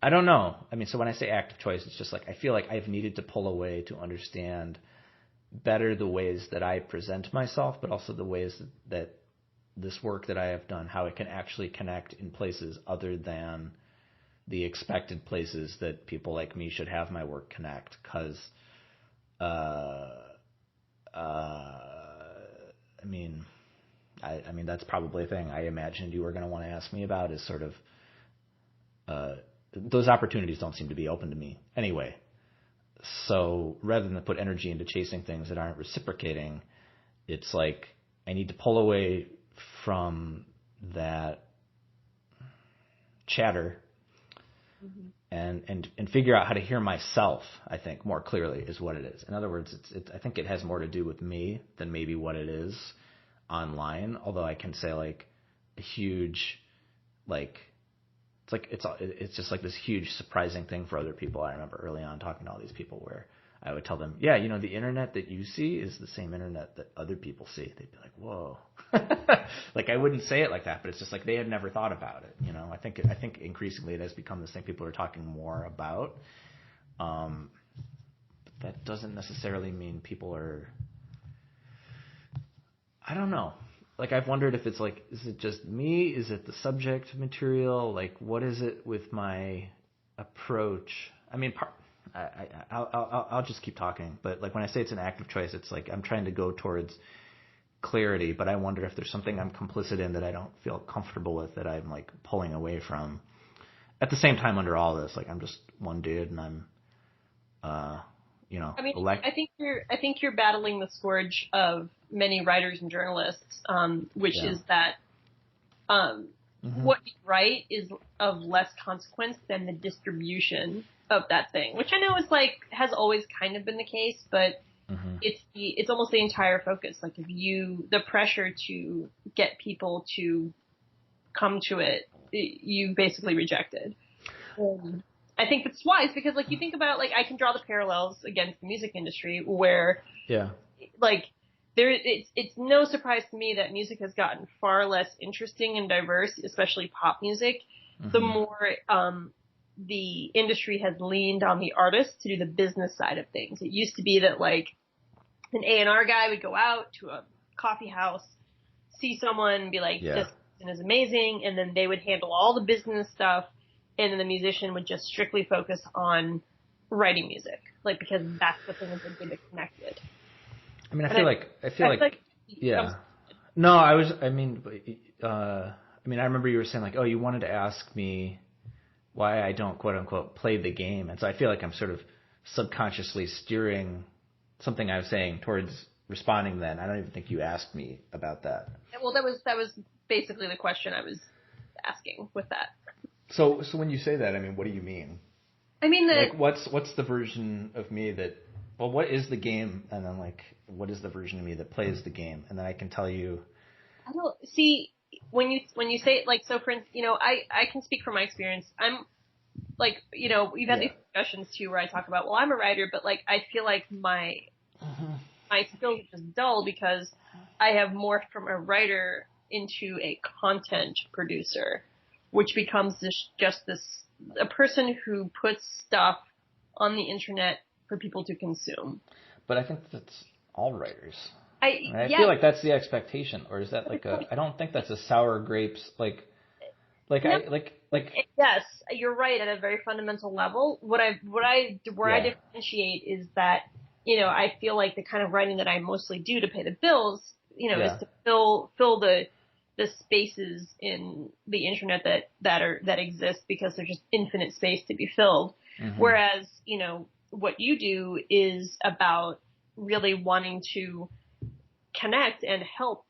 I don't know. I mean, so when I say active choice, it's just like I feel like I've needed to pull away to understand better the ways that I present myself, but also the ways that this work that I have done, how it can actually connect in places other than the expected places that people like me should have my work connect. Because, I mean, that's probably a thing I imagined you were going to want to ask me about, is sort of those opportunities don't seem to be open to me anyway. So rather than put energy into chasing things that aren't reciprocating, it's like I need to pull away from that chatter and figure out how to hear myself, I think, more clearly is what it is. In other words, I think it has more to do with me than maybe what it is online, although I can say like a huge, like, it's just like this huge surprising thing for other people. I remember early on talking to all these people where I would tell them, yeah, the internet that you see is the same internet that other people see. They'd be like, whoa. Like, I wouldn't say it like that, but it's just like they had never thought about it. I think increasingly it has become this thing people are talking more about. But that doesn't necessarily mean people are, I don't know. Like, I've wondered if it's like, is it just me? Is it the subject material? Like, what is it with my approach? I mean, I'll just keep talking. But like when I say it's an active choice, it's like I'm trying to go towards clarity. But I wonder if there's something I'm complicit in that I don't feel comfortable with, that I'm like pulling away from. At the same time, under all this, like I'm just one dude, and I'm, I mean, I think you're battling the scourge of many writers and journalists, which is that what you write is of less consequence than the distribution of that thing, which I know is like has always kind of been the case, but it's almost the entire focus. Like the pressure to get people to come to it, you basically rejected. I think it's wise because, like, you think about, like, I can draw the parallels against the music industry where, like, it's no surprise to me that music has gotten far less interesting and diverse, especially pop music, the more the industry has leaned on the artist to do the business side of things. It used to be that, like, an A&R guy would go out to a coffee house, see someone and be like, this person is amazing, and then they would handle all the business stuff. And then the musician would just strictly focus on writing music, like, because that's the thing that they get connected. I mean, I feel like, yeah. No, I I mean, I remember you were saying like, oh, you wanted to ask me why I don't quote unquote play the game, and so I feel like I'm sort of subconsciously steering something I was saying towards responding. Then I don't even think you asked me about that. Well, that was basically the question I was asking with that. So when you say that, I mean, what do you mean? I mean that, like, what's the version of me that, well, what is the game, and then like, what is the version of me that plays the game, and then I can tell you. I don't see when you say it, like, so for instance, I can speak from my experience. I'm like, we've had these discussions too where I talk about, well, I'm a writer, but like I feel like my skills are just dull because I have morphed from a writer into a content producer, which becomes a person who puts stuff on the internet for people to consume. But I think that's all writers. I yeah. feel like that's the expectation, or is that like I don't think that's a sour grapes no. Yes, you're right at a very fundamental level. Where I differentiate is that, I feel like the kind of writing that I mostly do to pay the bills, is to fill the spaces in the internet that exist because there's just infinite space to be filled. Mm-hmm. Whereas, what you do is about really wanting to connect and help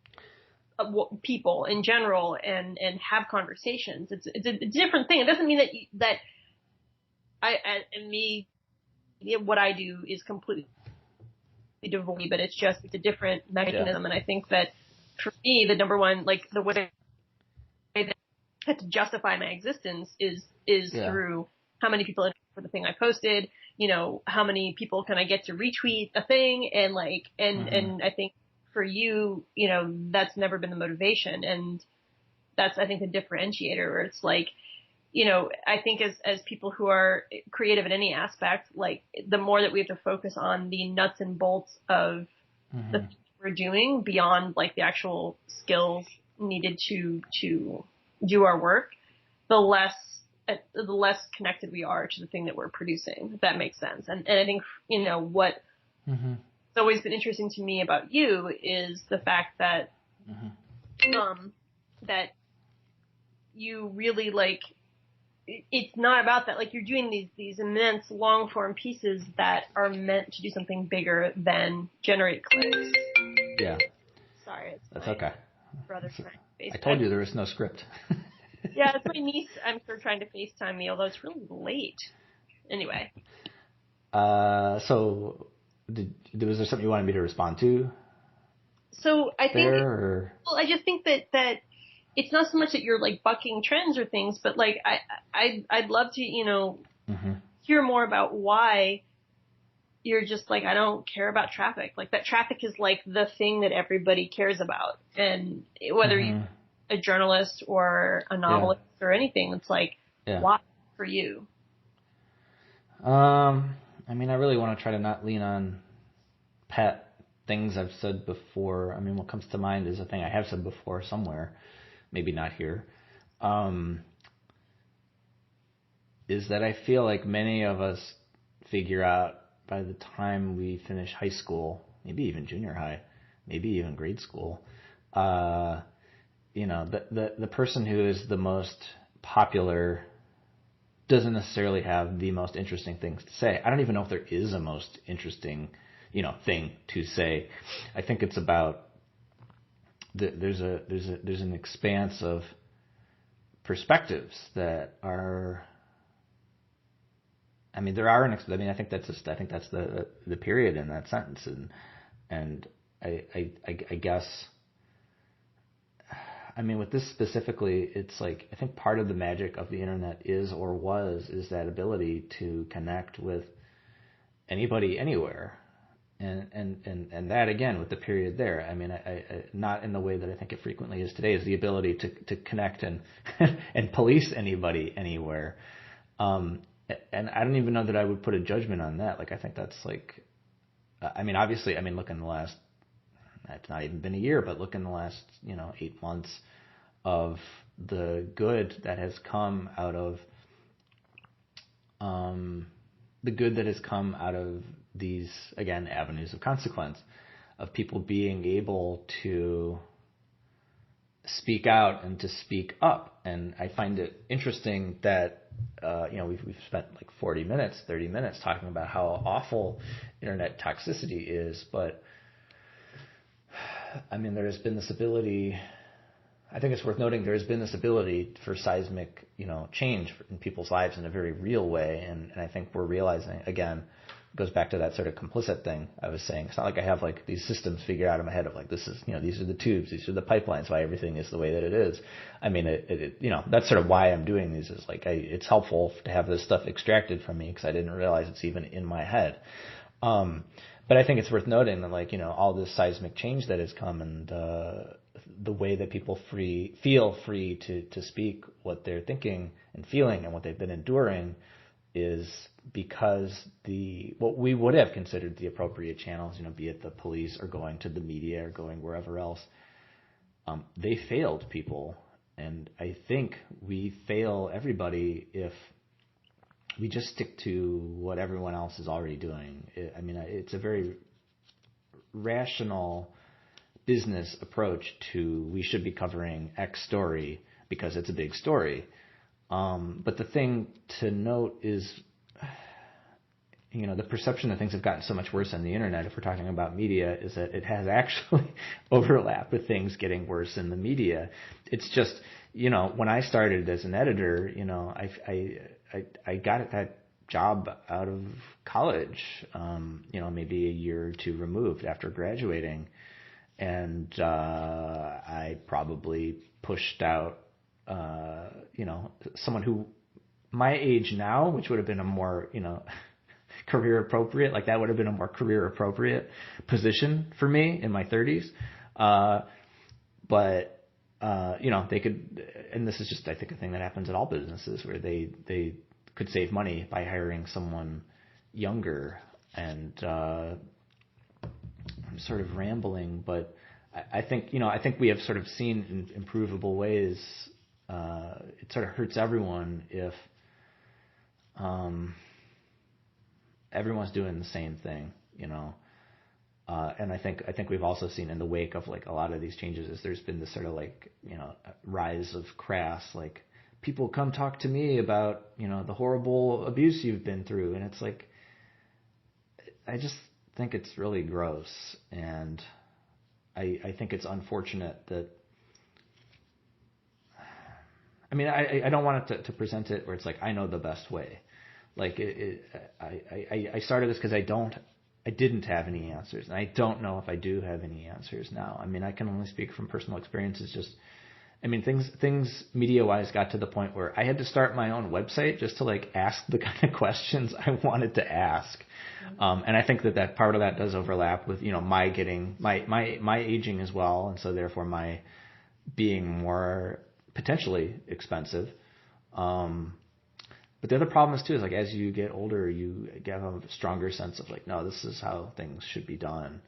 people in general and have conversations. It's a different thing. It doesn't mean that what I do is completely devoid, but it's a different mechanism. And I think that for me, the number one, like the way that I have to justify my existence is through how many people for the thing I posted, how many people can I get to retweet a thing, and and I think for you, that's never been the motivation, and that's, I think, the differentiator, where it's like, I think as people who are creative in any aspect, like the more that we have to focus on the nuts and bolts of the things we're doing beyond like the actual skills needed to do our work, the less connected we are to the thing that we're producing, if that makes sense. And I think, what it's always been interesting to me about you is the fact that, that you really like, it's not about that. Like, you're doing these immense long form pieces that are meant to do something bigger than generate clicks. Yeah. Sorry. That's okay. Brother trying to FaceTime. I told you there was no script. Yeah, it's my niece, I'm sure, trying to FaceTime me, although it's really late. Anyway. So was there something you wanted me to respond to? So I think, I just think that it's not so much that you're like bucking trends or things, but like I'd love to, hear more about why you're just like, I don't care about traffic. Like, that traffic is like the thing that everybody cares about, and whether you're a journalist or a novelist or anything, it's like, why for you? I mean, I really want to try to not lean on pet things I've said before. I mean, what comes to mind is a thing I have said before somewhere, maybe not here, is that I feel like many of us figure out by the time we finish high school, maybe even junior high, maybe even grade school, the person who is the most popular doesn't necessarily have the most interesting things to say. I don't even know if there is a most interesting, thing to say. I think it's about there's an expanse of perspectives that are. I mean, I think that's the period in that sentence, and I guess. I mean, with this specifically, it's like, I think part of the magic of the internet is that ability to connect with anybody, anywhere. And that, again, with the period there, I mean, I not in the way that I think it frequently is today, is the ability to connect and and police anybody, anywhere. And I don't even know that I would put a judgment on that. Like, I think that's like, I mean, obviously, look in the last, it's not even been a year, but look in the last, 8 months of the good that has come out of these, again, avenues of consequence, of people being able to speak out and to speak up. And I find it interesting that, we've spent like 40 minutes, 30 minutes talking about how awful internet toxicity is. But I mean, there has been this ability, I think it's worth noting, there has been this ability for seismic, change in people's lives in a very real way. And I think we're realizing, again, it goes back to that sort of complicit thing I was saying. It's not like I have like these systems figured out in my head of like, this is, these are the tubes, these are the pipelines, why everything is the way that it is. I mean, that's sort of why I'm doing these, is like, it's helpful to have this stuff extracted from me because I didn't realize it's even in my head. But I think it's worth noting that, like, all this seismic change that has come, and the way that people feel free to speak what they're thinking and feeling and what they've been enduring is because what we would have considered the appropriate channels, be it the police or going to the media or going wherever else, they failed people. And I think we fail everybody if we just stick to what everyone else is already doing. It's a very rational business approach to, we should be covering X story because it's a big story. But the thing to note is, the perception that things have gotten so much worse on the internet, if we're talking about media, is that it has actually overlapped with things getting worse in the media. It's just, when I started as an editor, I got that job out of college, maybe a year or two removed after graduating. And I probably pushed out, someone who my age now, which would have been a more, career appropriate, like that would have been a more career appropriate position for me in my 30s. But they could, and this is just, I think, a thing that happens at all businesses, where they could save money by hiring someone younger. And I'm sort of rambling, but I think we have sort of seen in improvable ways. It sort of hurts everyone if everyone's doing the same thing, and I think we've also seen in the wake of like a lot of these changes is there's been this sort of like, rise of crass, like, people come talk to me about, the horrible abuse you've been through. And it's like, I just think it's really gross. And I think it's unfortunate that, I don't want it to present it where it's like, I know the best way. Like I started this because I didn't have any answers, and I don't know if I do have any answers now. I can only speak from personal experiences. Just, things media-wise got to the point where I had to start my own website just to like ask the kind of questions I wanted to ask. And I think that part of that does overlap with, my aging as well, and so therefore my being more potentially expensive. But the other problem is too, is like, as you get older, you get a stronger sense of like, no, this is how things should be done.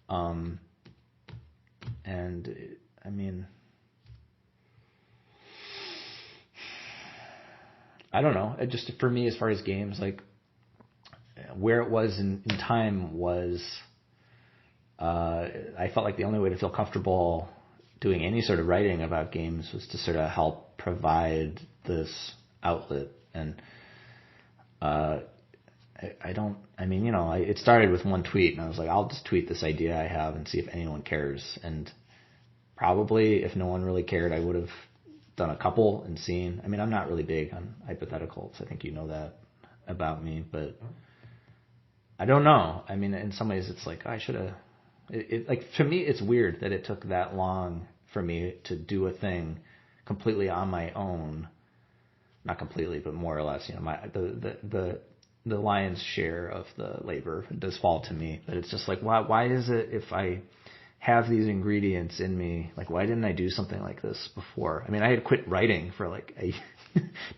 I don't know. It just, for me, as far as games, like, where it was in time was, I felt like the only way to feel comfortable doing any sort of writing about games was to sort of help provide this outlet. And it started with one tweet, and I was like, I'll just tweet this idea I have and see if anyone cares. And probably if no one really cared, I would have done a couple and seen. I'm not really big on hypotheticals. I think you know that about me, but I don't know. In some ways it's like, I should have, like, to me, it's weird that it took that long for me to do a thing completely on my own. Not completely, but more or less, the lion's share of the labor does fall to me. But it's just like, why is it, if I have these ingredients in me, like, why didn't I do something like this before? I had quit writing for like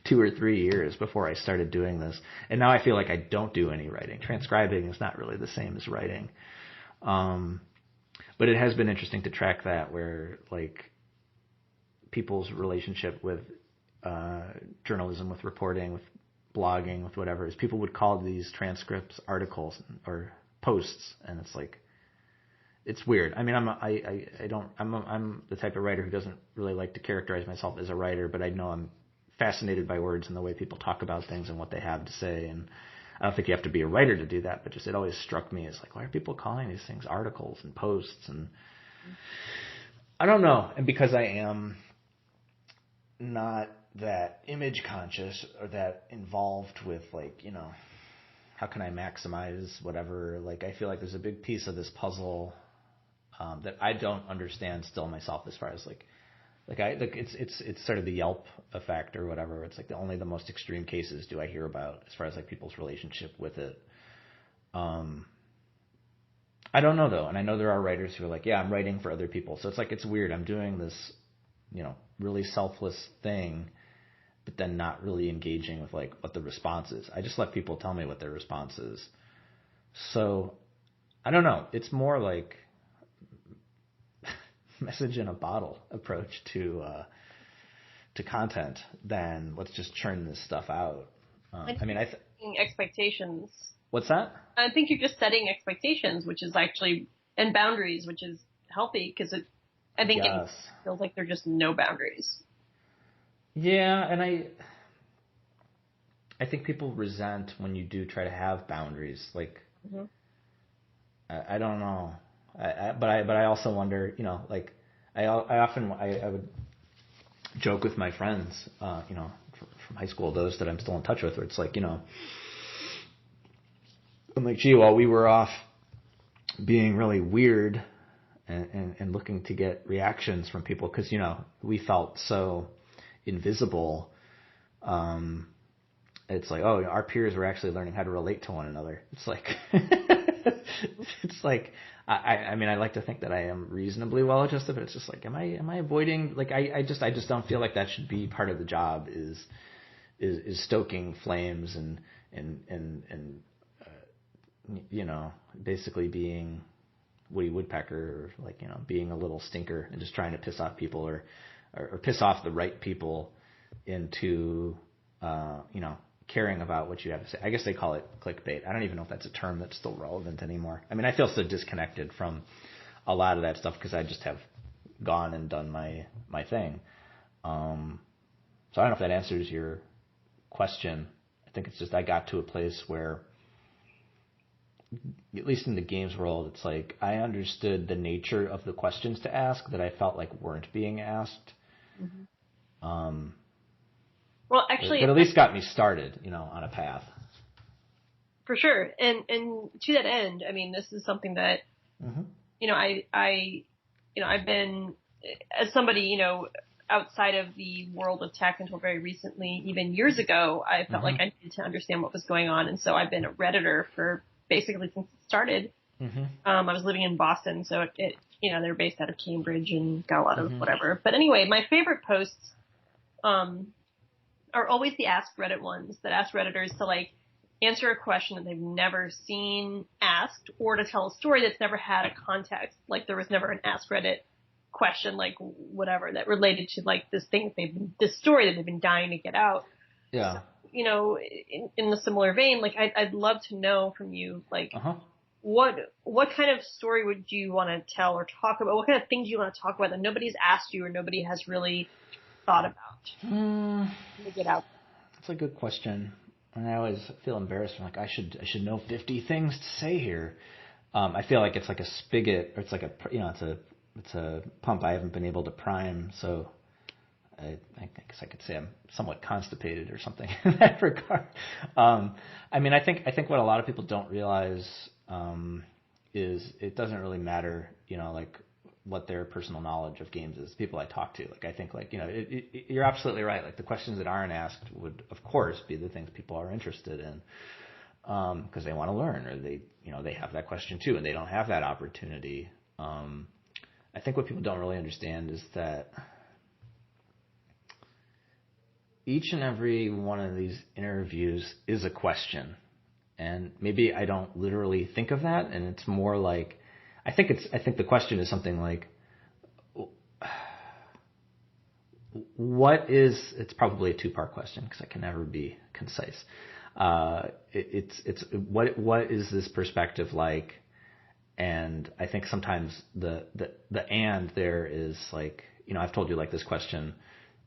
2 or 3 years before I started doing this. And now I feel like I don't do any writing. Transcribing is not really the same as writing. But it has been interesting to track that, where like people's relationship with journalism, with reporting, with blogging, with whatever, is people would call these transcripts articles or posts, and it's like, it's weird. I mean, I'm the type of writer who doesn't really like to characterize myself as a writer, but I know I'm fascinated by words and the way people talk about things and what they have to say. And I don't think you have to be a writer to do that, but just it always struck me as like, why are people calling these things articles and posts? And I don't know. And because I am not that image conscious or that involved with like, how can I maximize whatever? Like, I feel like there's a big piece of this puzzle that I don't understand still myself as far as like it's sort of the Yelp effect or whatever. It's like only the most extreme cases do I hear about as far as like people's relationship with it. I don't know though, and I know there are writers who are like, yeah, I'm writing for other people, so it's like it's weird. I'm doing this, really selfless thing, but then not really engaging with like what the response is. I just let people tell me what their response is. So I don't know. It's more like message in a bottle approach to content than let's just churn this stuff out. Expectations. What's that? I think you're just setting expectations, which is actually, and boundaries, which is healthy because I think it feels like there are just no boundaries. Yeah, and I think people resent when you do try to have boundaries. Like, I don't know. But I also wonder, like I would joke with my friends, from high school, those that I'm still in touch with, where it's like, I'm like, gee, while we were off being really weird and looking to get reactions from people, because, we felt so invisible. It's like, oh, our peers were actually learning how to relate to one another. It's like, I mean, I like to think that I am reasonably well adjusted, but it's just like, am I avoiding, like, I just don't feel like that should be part of the job is stoking flames and basically being Woody Woodpecker, or like, being a little stinker and just trying to piss off people or piss off the right people into, caring about what you have to say. I guess they call it clickbait. I don't even know if that's a term that's still relevant anymore. I mean, I feel so disconnected from a lot of that stuff because I just have gone and done my thing. So I don't know if that answers your question. I think it's just I got to a place where, at least in the games world, it's like I understood the nature of the questions to ask that I felt like weren't being asked. Mm-hmm. Well, actually, it at least got me started, on a path. For sure, and to that end, I mean, this is something that, I've been, as somebody, outside of the world of tech until very recently, even years ago, I felt like I needed to understand what was going on, and so I've been a Redditor for basically since it started. I was living in Boston, so it they're based out of Cambridge and got a lot of whatever. But anyway, my favorite posts, are always the Ask Reddit ones that ask Redditors to like answer a question that they've never seen asked, or to tell a story that's never had a context. Like there was never an Ask Reddit question, like whatever, that related to like this story that they've been dying to get out. Yeah. So, in a similar vein, like I'd love to know from you, like what kind of story would you want to tell or talk about? What kind of things you want to talk about that nobody's asked you or nobody has really thought about to get out? That's a good question, and I always feel embarrassed. I'm like, I should know 50 things to say here. I feel like it's like a spigot, or it's like it's a pump I haven't been able to prime. So I guess I could say I'm somewhat constipated or something in that regard. I mean, I think what a lot of people don't realize is it doesn't really matter, like what their personal knowledge of games is. People I talk to, like I think, like you're absolutely right. Like the questions that aren't asked would, of course, be the things people are interested in because they want to learn, or they have that question too, and they don't have that opportunity. I think what people don't really understand is that each and every one of these interviews is a question, and maybe I don't literally think of that, and it's more like I think the question is something like, it's probably a two-part question because I can never be concise. It's what is this perspective like, And I think sometimes the and there is like, I've told you like this question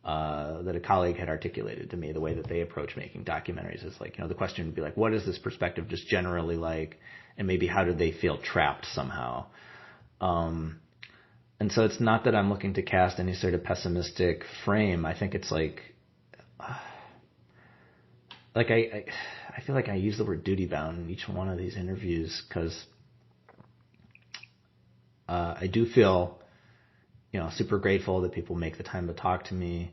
that a colleague had articulated to me, the way that they approach making documentaries is like, the question would be like, what is this perspective just generally like, and maybe how do they feel trapped somehow? And so it's not that I'm looking to cast any sort of pessimistic frame. I think it's like I feel like I use the word duty bound in each one of these interviews because I do feel, super grateful that people make the time to talk to me.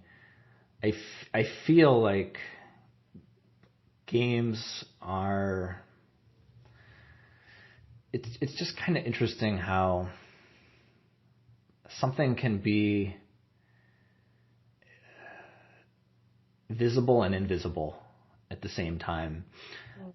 I feel like games are, it's just kind of interesting how something can be visible and invisible at the same time.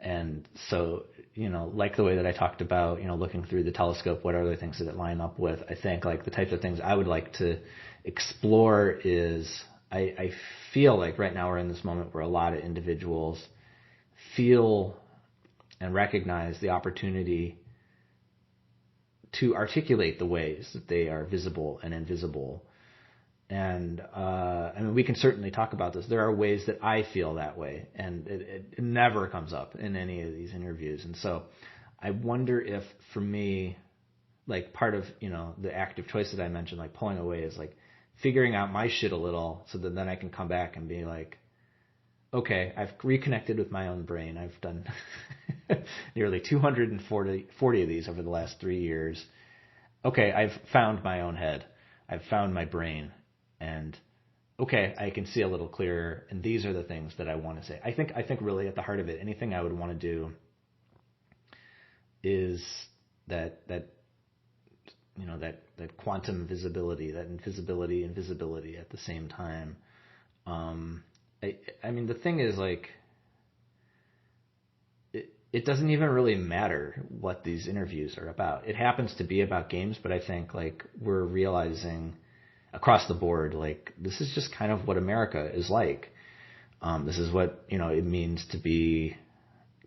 And so, like the way that I talked about, looking through the telescope, what other things did it line up with? I think like the types of things I would like to explore is I feel like right now we're in this moment where a lot of individuals feel and recognize the opportunity to articulate the ways that they are visible and invisible. And I mean, we can certainly talk about this. There are ways that I feel that way, and it never comes up in any of these interviews. And so I wonder if, for me, like part of, the active choice that I mentioned, like pulling away, is like figuring out my shit a little so that then I can come back and be like, okay, I've reconnected with my own brain. I've done nearly 240 of these over the last 3 years. Okay, I've found my own head. I've found my brain. And okay, I can see a little clearer, and these are the things that I want to say. I think really at the heart of it, anything I would want to do is that quantum visibility, that invisibility at the same time. I mean, the thing is, like, it doesn't even really matter what these interviews are about. It happens to be about games, but I think like we're realizing across the board, like, this is just kind of what America is like. This is what, it means to be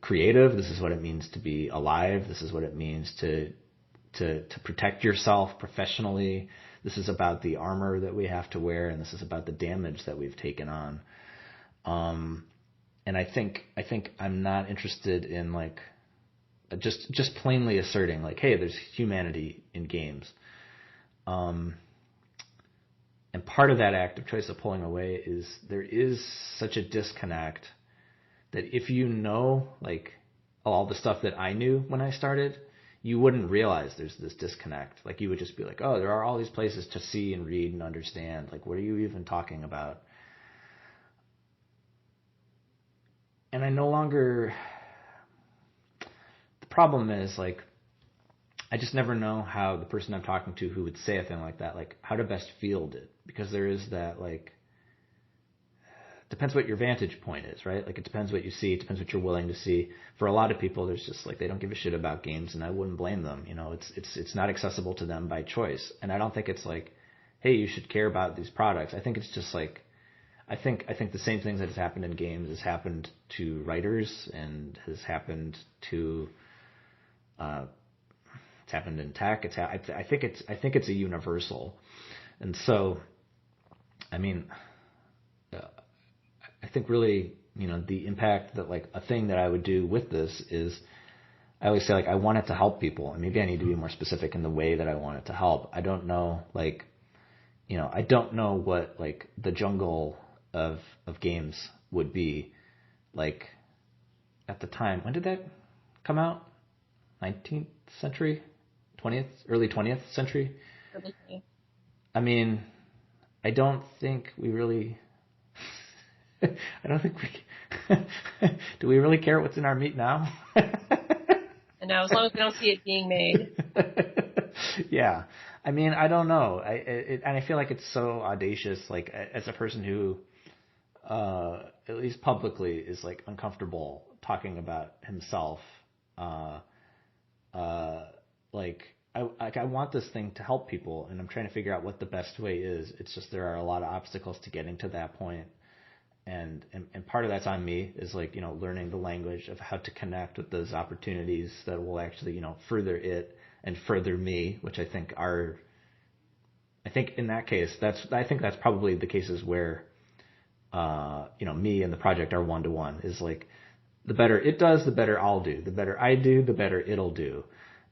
creative. This is what it means to be alive. This is what it means to protect yourself professionally. This is about the armor that we have to wear, and this is about the damage that we've taken on. And I think I'm not interested in like just plainly asserting like, hey, there's humanity in games. And part of that act of choice of pulling away is there is such a disconnect that if like all the stuff that I knew when I started, you wouldn't realize there's this disconnect. Like you would just be like, oh, there are all these places to see and read and understand. Like, what are you even talking about? And I no longer, the problem is like, I just never know how the person I'm talking to who would say a thing like that, like how to best field it. Because there is that like, depends what your vantage point is, right? Like it depends what you see. It depends what you're willing to see. For a lot of people, there's just like, they don't give a shit about games, and I wouldn't blame them. It's not accessible to them by choice. And I don't think it's like, hey, you should care about these products. I think it's just like, I think the same things that has happened in games has happened to writers and has happened to, it's happened in tech. I think it's a universal. And so, I mean, I think really, the impact that like a thing that I would do with this is, I always say like, I want it to help people, and maybe I need to be more specific in the way that I want it to help. I don't know, like, I don't know what like the jungle of games would be like at the time. When did that come out? 19th century? 20th? Early 20th century? I mean, I don't think we really, I don't think we, do we really care what's in our meat now? And now, as long as we don't see it being made. Yeah. I mean, I don't know. And I feel like it's so audacious, like as a person who, at least publicly, is like uncomfortable talking about himself. Like I want this thing to help people, and I'm trying to figure out what the best way is. It's just there are a lot of obstacles to getting to that point. And part of that's on me, is like, learning the language of how to connect with those opportunities that will actually, further it and further me, which I think in that case, I think that's probably the cases where, me and the project are one to one. Is like, the better it does, the better I'll do. The better I do, the better it'll do.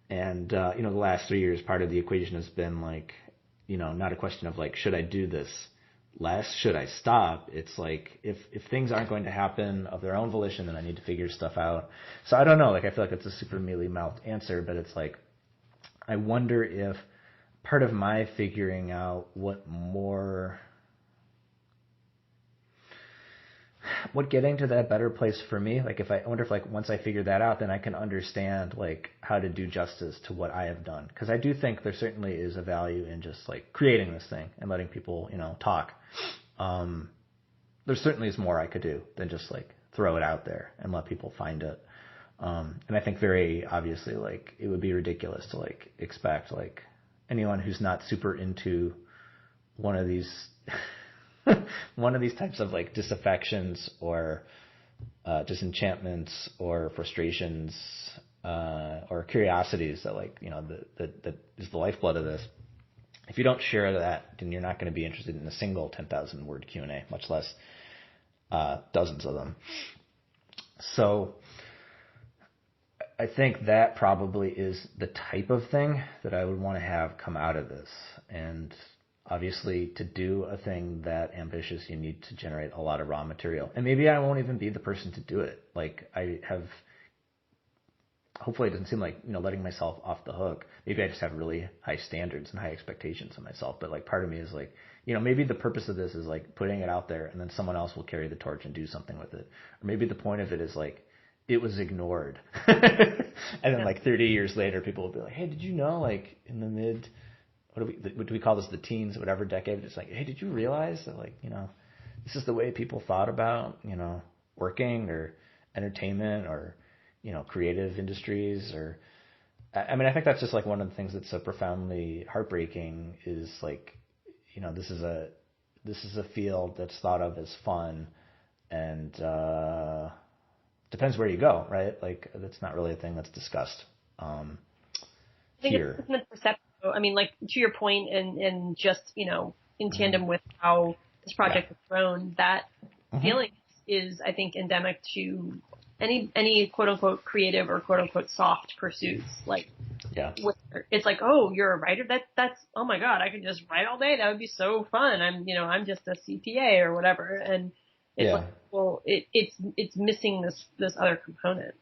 And the last 3 years, part of the equation has been like, not a question of like, should I do this less? Should I stop? It's like, if things aren't going to happen of their own volition, then I need to figure stuff out. So I don't know. Like, I feel like it's a super mealy-mouthed answer, but it's like, I wonder if part of my figuring out what getting to that better place for me, like I wonder if like once I figure that out, then I can understand like how to do justice to what I have done. Because I do think there certainly is a value in just like creating this thing and letting people, talk. There certainly is more I could do than just like throw it out there and let people find it. And I think very obviously like it would be ridiculous to like expect like anyone who's not super into one of these types of like disaffections or disenchantments or frustrations or curiosities that like that is the lifeblood of this. If you don't share that, then you're not going to be interested in a single 10,000 word Q&A, much less dozens of them. So I think that probably is the type of thing that I would want to have come out of this. And obviously, to do a thing that ambitious, you need to generate a lot of raw material. And maybe I won't even be the person to do it. Like, hopefully it doesn't seem like, letting myself off the hook. Maybe I just have really high standards and high expectations of myself. But like, part of me is like, maybe the purpose of this is like putting it out there and then someone else will carry the torch and do something with it. Or maybe the point of it is like, it was ignored. And then like 30 years later, people will be like, hey, did you know, like in the what do we call this? The teens, whatever decade. It's like, hey, did you realize that like, this is the way people thought about, working or entertainment or, creative industries or, I mean, I think that's just like one of the things that's so profoundly heartbreaking is like, this is a field that's thought of as fun and, depends where you go, right? Like that's not really a thing that's discussed, here. It's perception. I mean, like to your point and just, in tandem with how this project has grown, that feeling is, I think, endemic to any quote unquote creative or quote unquote soft pursuits. Like, it's like, oh, you're a writer. That's, oh my God, I could just write all day. That would be so fun. I'm just a CPA or whatever. And it's like, well, it's missing this other component.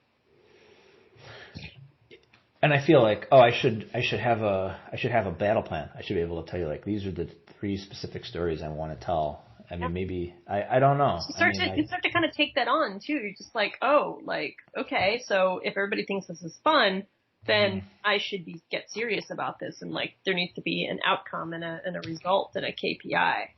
And I feel like, I should have a battle plan. I should be able to tell you like these are the 3 specific stories I want to tell. I mean, maybe I don't know. You start to kind of take that on too. You're just like, oh, like okay, so if everybody thinks this is fun, then I should get serious about this, and like there needs to be an outcome and a result and a KPI.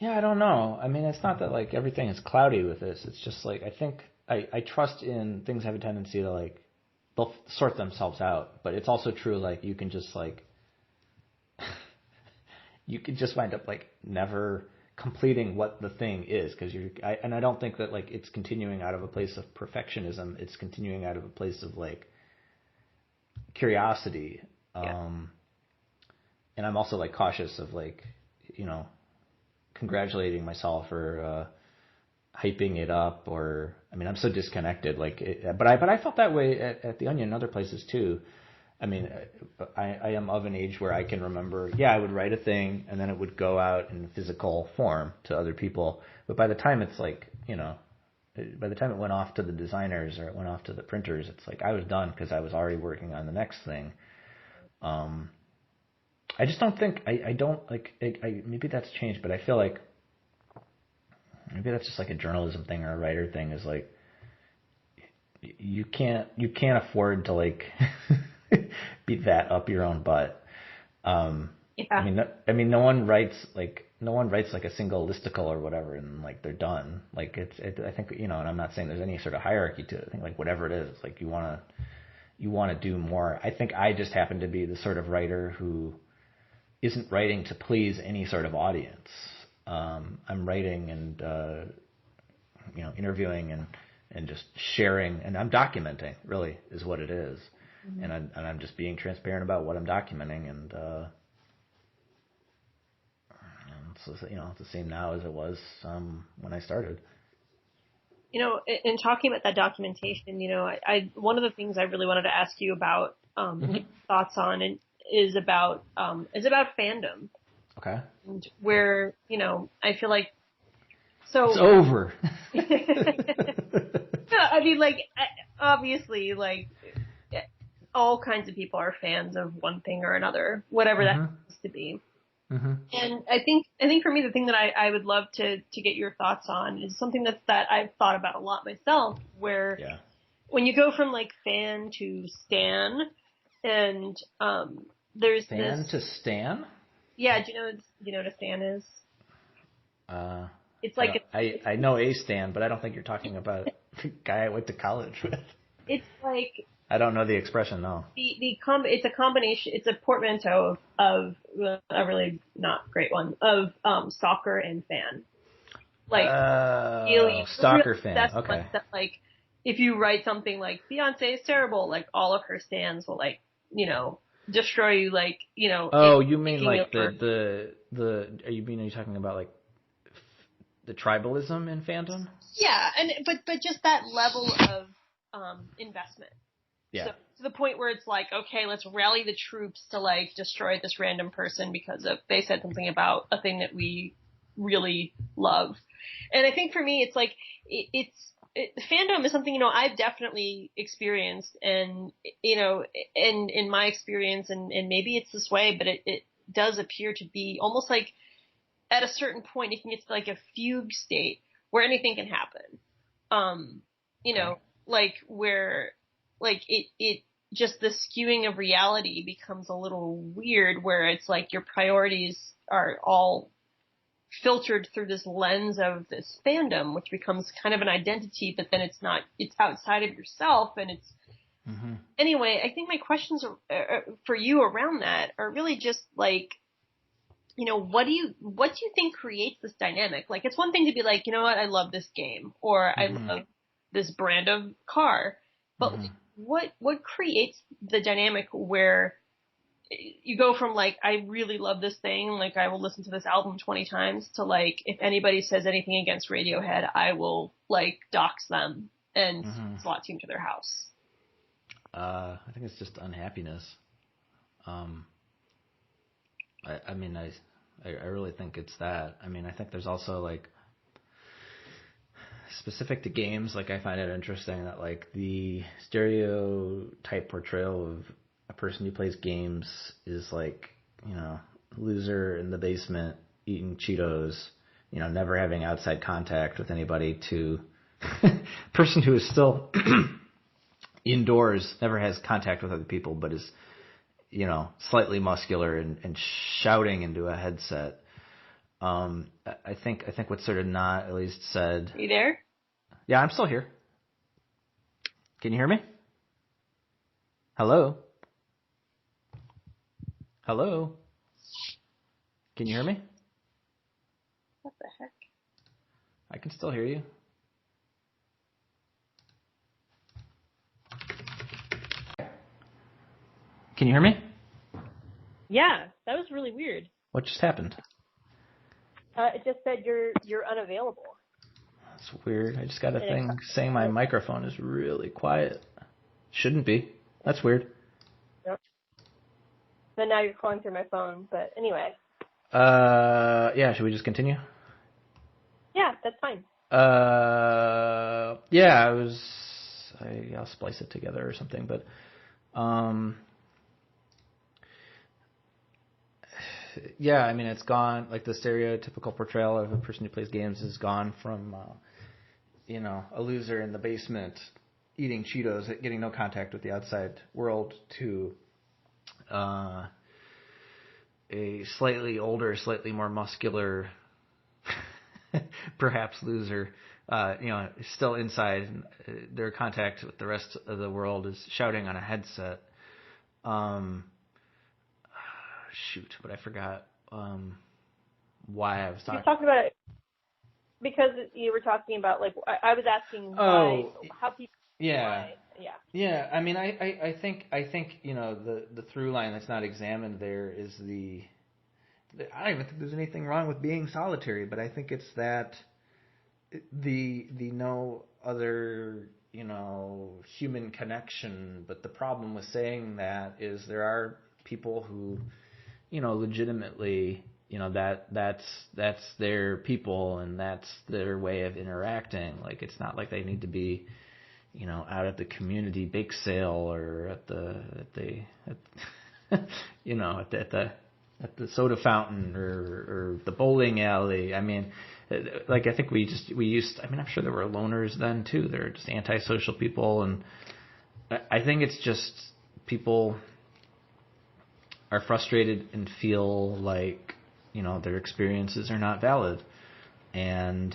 Yeah, I don't know. I mean, it's not that like everything is cloudy with this. It's just like I think I trust in things have a tendency to like they'll sort themselves out. But it's also true like you can just like you could just wind up like never completing what the thing is because I don't think that like it's continuing out of a place of perfectionism. It's continuing out of a place of like curiosity. And I'm also like cautious of like congratulating myself or hyping it up or I mean I'm so disconnected but I felt that way at the Onion and other places too. I mean I am of an age where I can remember I would write a thing and then it would go out in physical form to other people, but by the time it's like by the time it went off to the designers or it went off to the printers, it's like I was done because I was already working on the next thing. I just don't think I don't like maybe that's changed, but I feel like maybe that's just like a journalism thing or a writer thing is like you can't afford to like beat that up your own butt. I mean no one writes like a single listicle or whatever and like they're done. Like I think and I'm not saying there's any sort of hierarchy to it. I think like whatever it is, it's like you want to do more. I think I just happen to be the sort of writer who isn't writing to please any sort of audience. I'm writing and interviewing and and just sharing, and I'm documenting really is what it is. Mm-hmm. And I'm just being transparent about what I'm documenting, and so, it's the same now as it was when I started. In talking about that documentation, I one of the things I really wanted to ask you about, thoughts on, and is about fandom. Okay. And where, I feel like, so. It's over. I mean, like, obviously, like, all kinds of people are fans of one thing or another, whatever that happens to be. Mm-hmm. And I think for me, the thing that I would love to get your thoughts on is something that I've thought about a lot myself, where when you go from like fan to stan, and there's fan to stan. Yeah, do you know what a stan is? It's like I know a stan, but I don't think you're talking about the guy I went to college with. It's like, I don't know the expression, no. It's a combination. It's a portmanteau of a really not great one of soccer and fan. Like stalker fan. Okay. That, like, if you write something like Beyonce is terrible, like all of her stans will destroy you. Like Oh, you mean like are you talking about like the tribalism in fandom? Yeah, but just that level of investment. Yeah. So to the point where it's like, okay, let's rally the troops to like destroy this random person because they said something about a thing that we really love. And I think for me, it's like, fandom is something, I've definitely experienced, and, and in my experience, and maybe it's this way, but it does appear to be almost like at a certain point, it can get to like a fugue state where anything can happen. Like where, like it just the skewing of reality becomes a little weird, where it's like your priorities are all filtered through this lens of this fandom, which becomes kind of an identity, but then it's not, it's outside of yourself, and it's, anyway, I think my questions for you around that are really just like, what do you think creates this dynamic? Like, it's one thing to be like, you know what, I love this game, or I love this brand of car, but what creates the dynamic where you go from like, I really love this thing, like I will listen to this album 20 times, to like, if anybody says anything against Radiohead, I will like dox them and SWAT team to their house? I think it's just unhappiness. I mean, I really think it's that. I mean, I think there's also like, specific to games, like I find it interesting that like the stereotype portrayal of a person who plays games is like, loser in the basement eating Cheetos, never having outside contact with anybody, to person who is still indoors, never has contact with other people, but is, slightly muscular and shouting into a headset. I think what's sort of not at least said. Are you there? Yeah, I'm still here. Can you hear me? Hello? Hello? Can you hear me? What the heck? I can still hear you. Can you hear me? Yeah, that was really weird. What just happened? It just said you're unavailable. That's weird. I just got a thing saying my microphone is really quiet. Shouldn't be. That's weird. Yep. But now you're calling through my phone. But anyway. Yeah. Should we just continue? Yeah, that's fine. Yeah. I'll splice it together or something. But yeah, I mean, it's gone, like the stereotypical portrayal of a person who plays games has gone from, a loser in the basement eating Cheetos, getting no contact with the outside world, to a slightly older, slightly more muscular, perhaps loser, still inside. Their contact with the rest of the world is shouting on a headset. Shoot, but I forgot why I was talking. You're talking about because you were talking about, like, I was asking why, Oh, how people, yeah. why, yeah. Yeah, I mean, I think the through line that's not examined there is I don't even think there's anything wrong with being solitary, but I think it's that the no other human connection. But the problem with saying that is there are people who legitimately that's their people and that's their way of interacting. Like it's not like they need to be out at the community bake sale or at the at the soda fountain or the bowling alley. I mean, like I think we used. I mean, I'm sure there were loners then too. There are just antisocial people, and I think it's just people are frustrated and feel like their experiences are not valid, and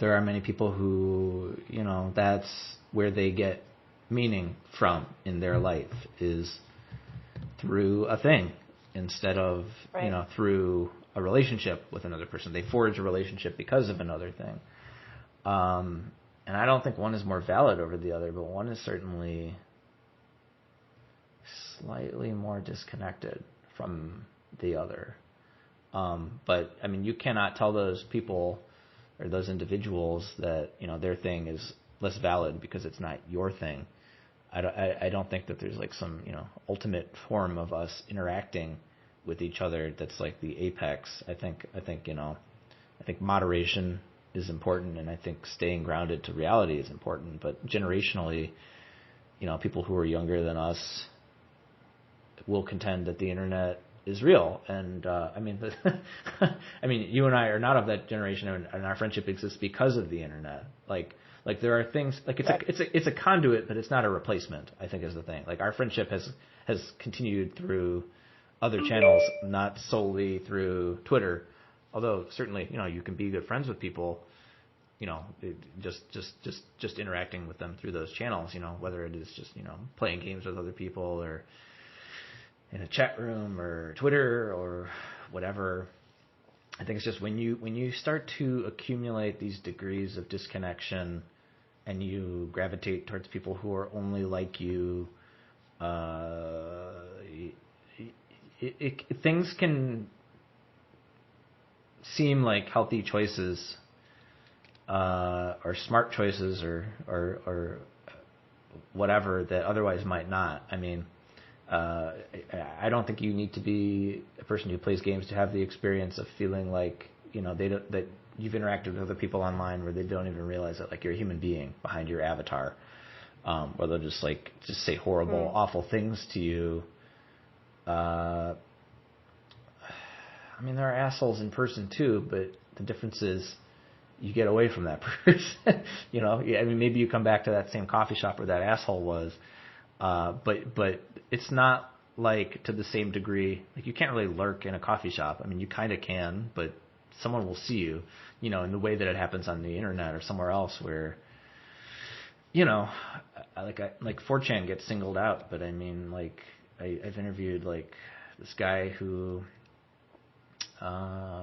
there are many people who that's where they get meaning from in their life is through a thing instead of Right. through a relationship with another person. They forge a relationship because of another thing, and I don't think one is more valid over the other, but one is certainly slightly more disconnected from the other. But I mean, you cannot tell those people or those individuals that their thing is less valid because it's not your thing. I don't think that there's like some ultimate form of us interacting with each other that's like the apex. I think moderation is important, and I think staying grounded to reality is important. But generationally, people who are younger than us will contend that the internet is real, and I mean, I mean, you and I are not of that generation, and our friendship exists because of the internet. Like there are things like it's a conduit, but it's not a replacement. I think is the thing. Like our friendship has continued through other channels, not solely through Twitter. Although certainly you can be good friends with people, just interacting with them through those channels. Whether it is just playing games with other people or in a chat room or Twitter or whatever. I think it's just when you start to accumulate these degrees of disconnection and you gravitate towards people who are only like you, things can seem like healthy choices or smart choices or whatever that otherwise might not. I mean, I don't think you need to be a person who plays games to have the experience of feeling like that you've interacted with other people online where they don't even realize that like you're a human being behind your avatar, or they'll just say horrible, awful things to you. I mean, there are assholes in person too, but the difference is you get away from that person. I mean, maybe you come back to that same coffee shop where that asshole was. But it's not like to the same degree. Like you can't really lurk in a coffee shop. I mean, you kind of can, but someone will see you, in the way that it happens on the internet or somewhere else where, like 4chan gets singled out. But I mean, like I've interviewed like this guy who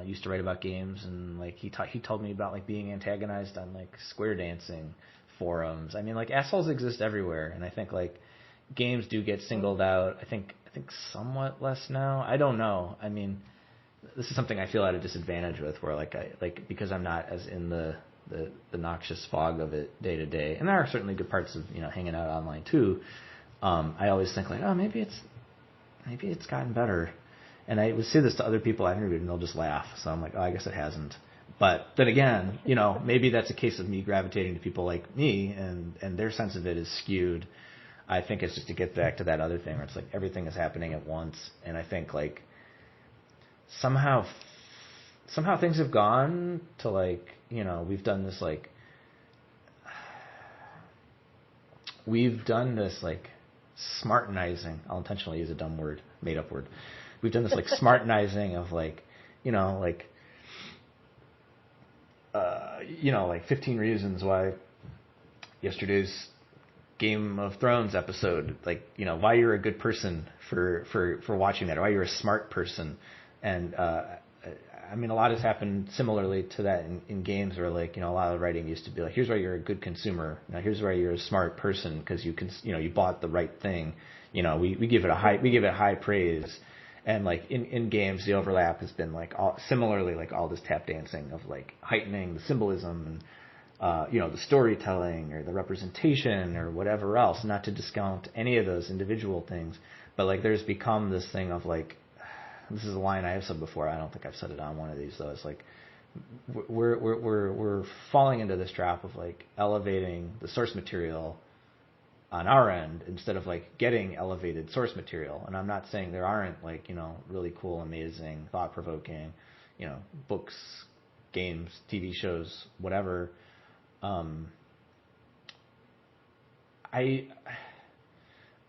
used to write about games, and like he told me about like being antagonized on like square dancing forums. I mean, like assholes exist everywhere, and I think like games do get singled out. I think somewhat less now. I don't know. I mean, this is something I feel at a disadvantage with, where because I'm not as in the noxious fog of it day to day, and there are certainly good parts of hanging out online too. I always think like, oh, maybe it's gotten better, and I would say this to other people I interviewed, and they'll just laugh. So I'm like, oh, I guess it hasn't. But then again, maybe that's a case of me gravitating to people like me, and their sense of it is skewed. I think it's just to get back to that other thing where it's like everything is happening at once, and I think like somehow things have gone to like we've done this smartenizing. I'll intentionally use a dumb word, made up word. We've done this like smartenizing of like 15 reasons why yesterday's Game of Thrones episode, why you're a good person for watching that, or why you're a smart person. And I mean, a lot has happened similarly to that in games where, like, you know, a lot of the writing used to be like, here's why you're a good consumer. Now here's why you're a smart person because you can, you know, you bought the right thing. You know, we give it high praise. And like in games, the overlap has been like similarly like all this tap dancing of like heightening the symbolism and you know, the storytelling or the representation or whatever else. Not to discount any of those individual things, but like there's become this thing of like, this is a line I have said before. I don't think I've said it on one of these though. It's like we're falling into this trap of like elevating the source material on our end instead of like getting elevated source material. And I'm not saying there aren't like, you know, really cool, amazing, thought-provoking, you know, books, games, TV shows, whatever. I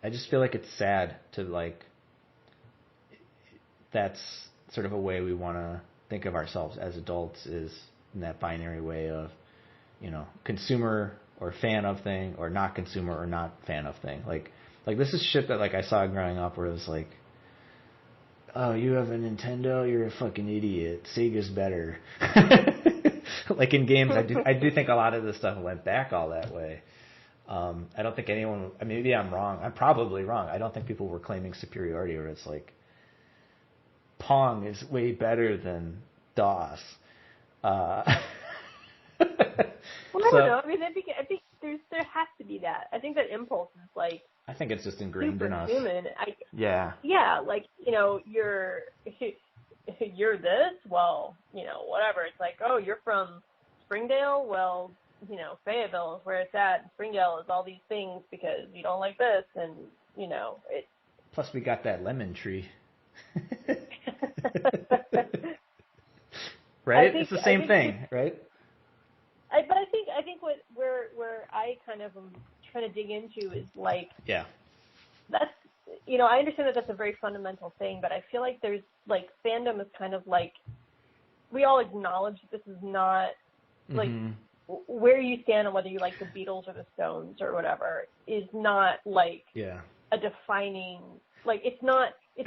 just feel like it's sad to like, that's sort of a way we want to think of ourselves as adults, is in that binary way of, you know, consumer or fan of thing, or not consumer or not fan of thing. Like this is shit that like I saw growing up where it was like, oh, you have a Nintendo, you're a fucking idiot. Sega's better. Like in games, I do think a lot of this stuff went back all that way. I don't think anyone. I mean, maybe I'm wrong. I'm probably wrong. I don't think people were claiming superiority, where it's like Pong is way better than DOS. Well, I don't know. I mean, I think there has to be that. I think that impulse is like. I think it's just ingrained in us. Human. Yeah. Yeah, like, you know, you're this. Well, you know, whatever. It's like, oh, you're from Springdale. Well, you know, Fayetteville is where it's at. Springdale is all these things because you don't like this, and you know it. Plus, we got that lemon tree. Right? It's the same thing, right? But I think where I kind of am trying to dig into is like, yeah, that's, you know, I understand that that's a very fundamental thing, but I feel like there's like fandom is kind of like, we all acknowledge that this is not like where you stand on whether you like the Beatles or the Stones or whatever is not like a defining, like it's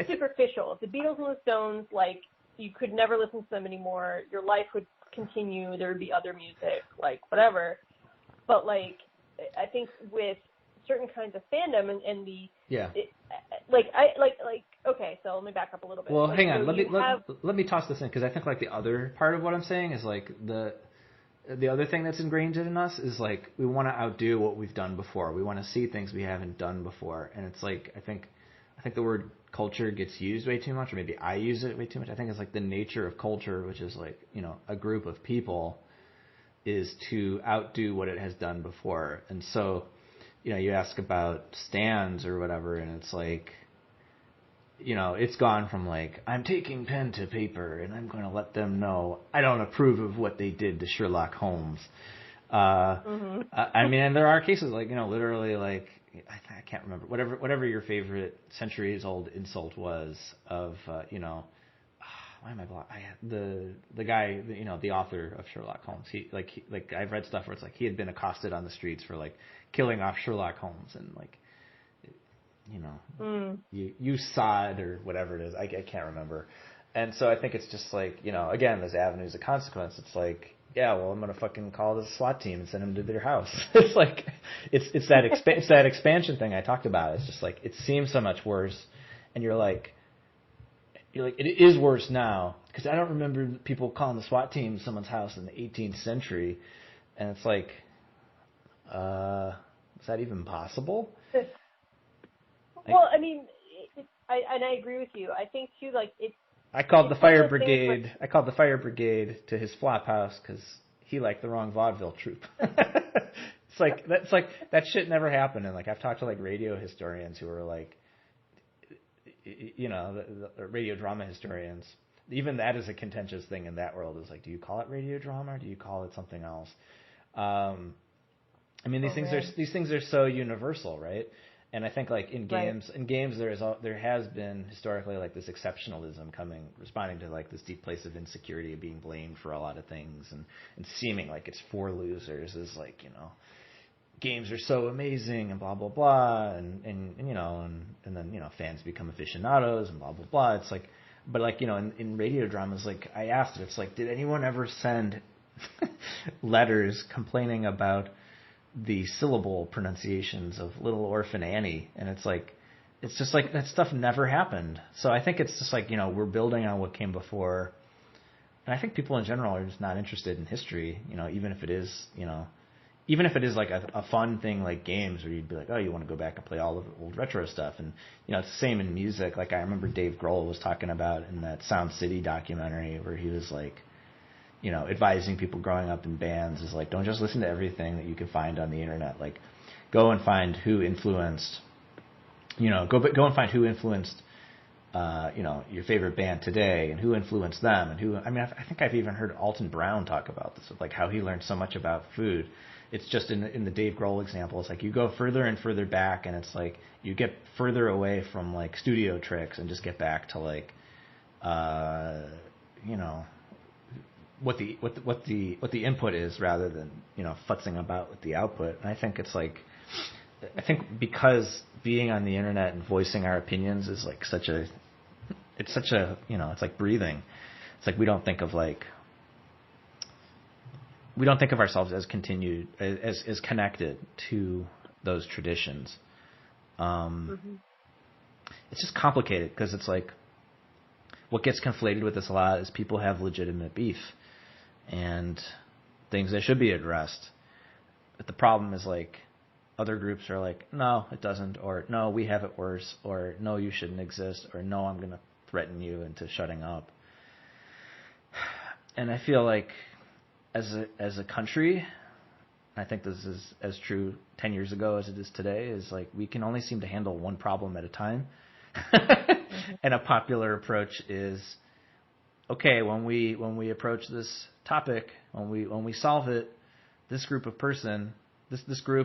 superficial. If the Beatles and the Stones, like, you could never listen to them anymore, your life would continue, there would be other music, like whatever. But like, I think with certain kinds of fandom and the okay, so let me back up a little bit. Well, like, hang on, let me toss this in, because I think like the other part of what I'm saying is like the other thing that's ingrained in us is like we want to outdo what we've done before. We want to see things we haven't done before, and it's like I think the word culture gets used way too much, or maybe I use it way too much. I think it's like the nature of culture, which is like, you know, a group of people, is to outdo what it has done before. And so, you know, you ask about stands or whatever, and it's like, you know, it's gone from like, I'm taking pen to paper and I'm going to let them know I don't approve of what they did to Sherlock Holmes. I mean, and there are cases like, you know, literally like, I can't remember, whatever your favorite centuries old insult was of, you know, why am I the guy, you know, the author of Sherlock Holmes. He I've read stuff where it's like he had been accosted on the streets for like killing off Sherlock Holmes, and like, you know, you sod or whatever it is. I can't remember. And so I think it's just like, you know, again, there's avenues of consequence. It's like, yeah, well, I'm gonna fucking call the SWAT team and send them to their house. It's like, it's that expansion thing I talked about. It's just like, it seems so much worse, and you're like, it is worse now, because I don't remember people calling the SWAT team someone's house in the 18th century, and it's like, is that even possible? Well, I mean, I agree with you. I think too, like I called the fire brigade. I called the fire brigade to his flop house because he liked the wrong vaudeville troupe. It's like that shit never happened. And like I've talked to like radio historians who are like, you know, the radio drama historians. Even that is a contentious thing in that world. Is like, do you call it radio drama or do you call it something else? I mean, these things are so universal, right? And I think like in games, there has been historically like this exceptionalism responding to like this deep place of insecurity of being blamed for a lot of things, and seeming like it's for losers, is like, you know, games are so amazing and blah blah blah, and you know, and then, you know, fans become aficionados and blah blah blah. It's like, But like, in radio dramas, like I asked, it's like, did anyone ever send letters complaining about the syllable pronunciations of Little Orphan Annie? And it's just like that stuff never happened. So I think it's just like, we're building on what came before. And I think people in general are just not interested in history, even if it is, even if it is like a fun thing like games where you'd be like, oh, you want to go back and play all of the old retro stuff. And, it's the same in music. Like I remember Dave Grohl was talking about in that Sound City documentary where he was like, advising people growing up in bands is like, don't just listen to everything that you can find on the internet. Like go and find who influenced, go and find who influenced, your favorite band today and who influenced them and I think I've even heard Alton Brown talk about this, of like how he learned so much about food. It's just in the Dave Grohl example, it's like you go further and further back and it's like you get further away from like studio tricks and just get back to like, what the input is rather than, futzing about with the output. And I think it's like, because being on the internet and voicing our opinions is like it's like breathing. It's like we don't think of ourselves as as connected to those traditions. It's just complicated because it's like what gets conflated with this a lot is people have legitimate beef and things that should be addressed. But the problem is like other groups are like, no, it doesn't, or no, we have it worse, or no, you shouldn't exist, or no, I'm going to threaten you into shutting up. And I feel like as a country, I think this is as true 10 years ago as it is today, is like we can only seem to handle one problem at a time. And a popular approach is, okay, when we approach this topic, when we solve it, this group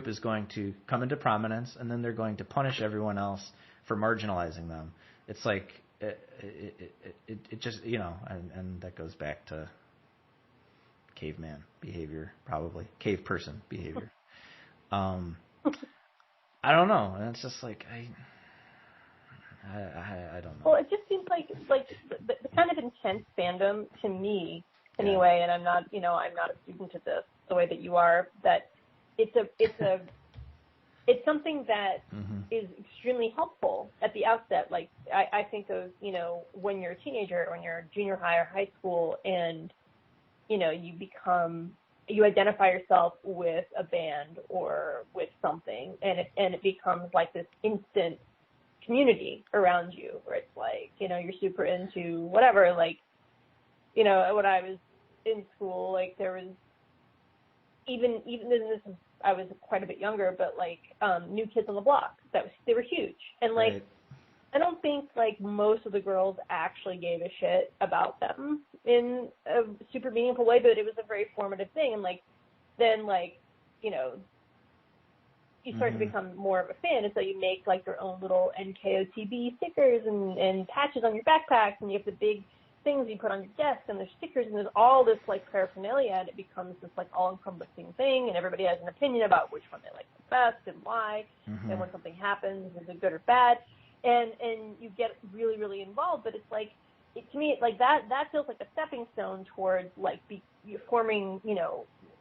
is going to come into prominence, and then they're going to punish everyone else for marginalizing them. It's like it just, and that goes back to caveman behavior, probably cave person behavior. I don't know, and it's just like I don't know. Well, it just seems like the kind of intense fandom to me, anyway. And I'm not a student of this the way that you are. That it's something that is extremely helpful at the outset. Like I think of when you're a teenager, or when you're junior high or high school, and you identify yourself with a band or with something, and it becomes like this instant community around you, where it's like, you're super into whatever, like, when I was in school, like there was even this is, I was quite a bit younger, but like New Kids on the Block, they were huge. And like, right. I don't think like most of the girls actually gave a shit about them in a super meaningful way, but it was a very formative thing. And like, then like, you start to become more of a fan, and so you make like your own little NKOTB stickers and patches on your backpacks, and you have the big things you put on your desk, and there's stickers, and there's all this like paraphernalia, and it becomes this like all-encompassing thing, and everybody has an opinion about which one they like the best and why, and when something happens, is it good or bad, and you get really, really involved. But it's like, to me, like that feels like a stepping stone towards like forming,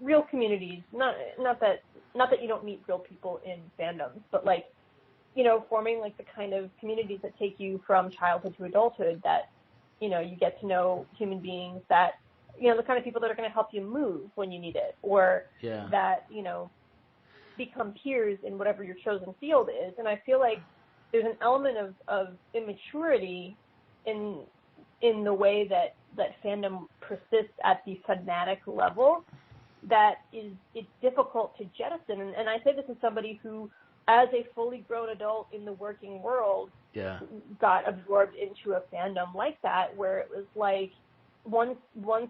real communities. Not that you don't meet real people in fandoms, but like, forming like the kind of communities that take you from childhood to adulthood, that, you get to know human beings, that, the kind of people that are going to help you move when you need it, or that, become peers in whatever your chosen field is. And I feel like there's an element of immaturity in the way that fandom persists at the fanatic level, that it's difficult to jettison. And I say this as somebody who, as a fully grown adult in the working world, got absorbed into a fandom like that, where it was like, once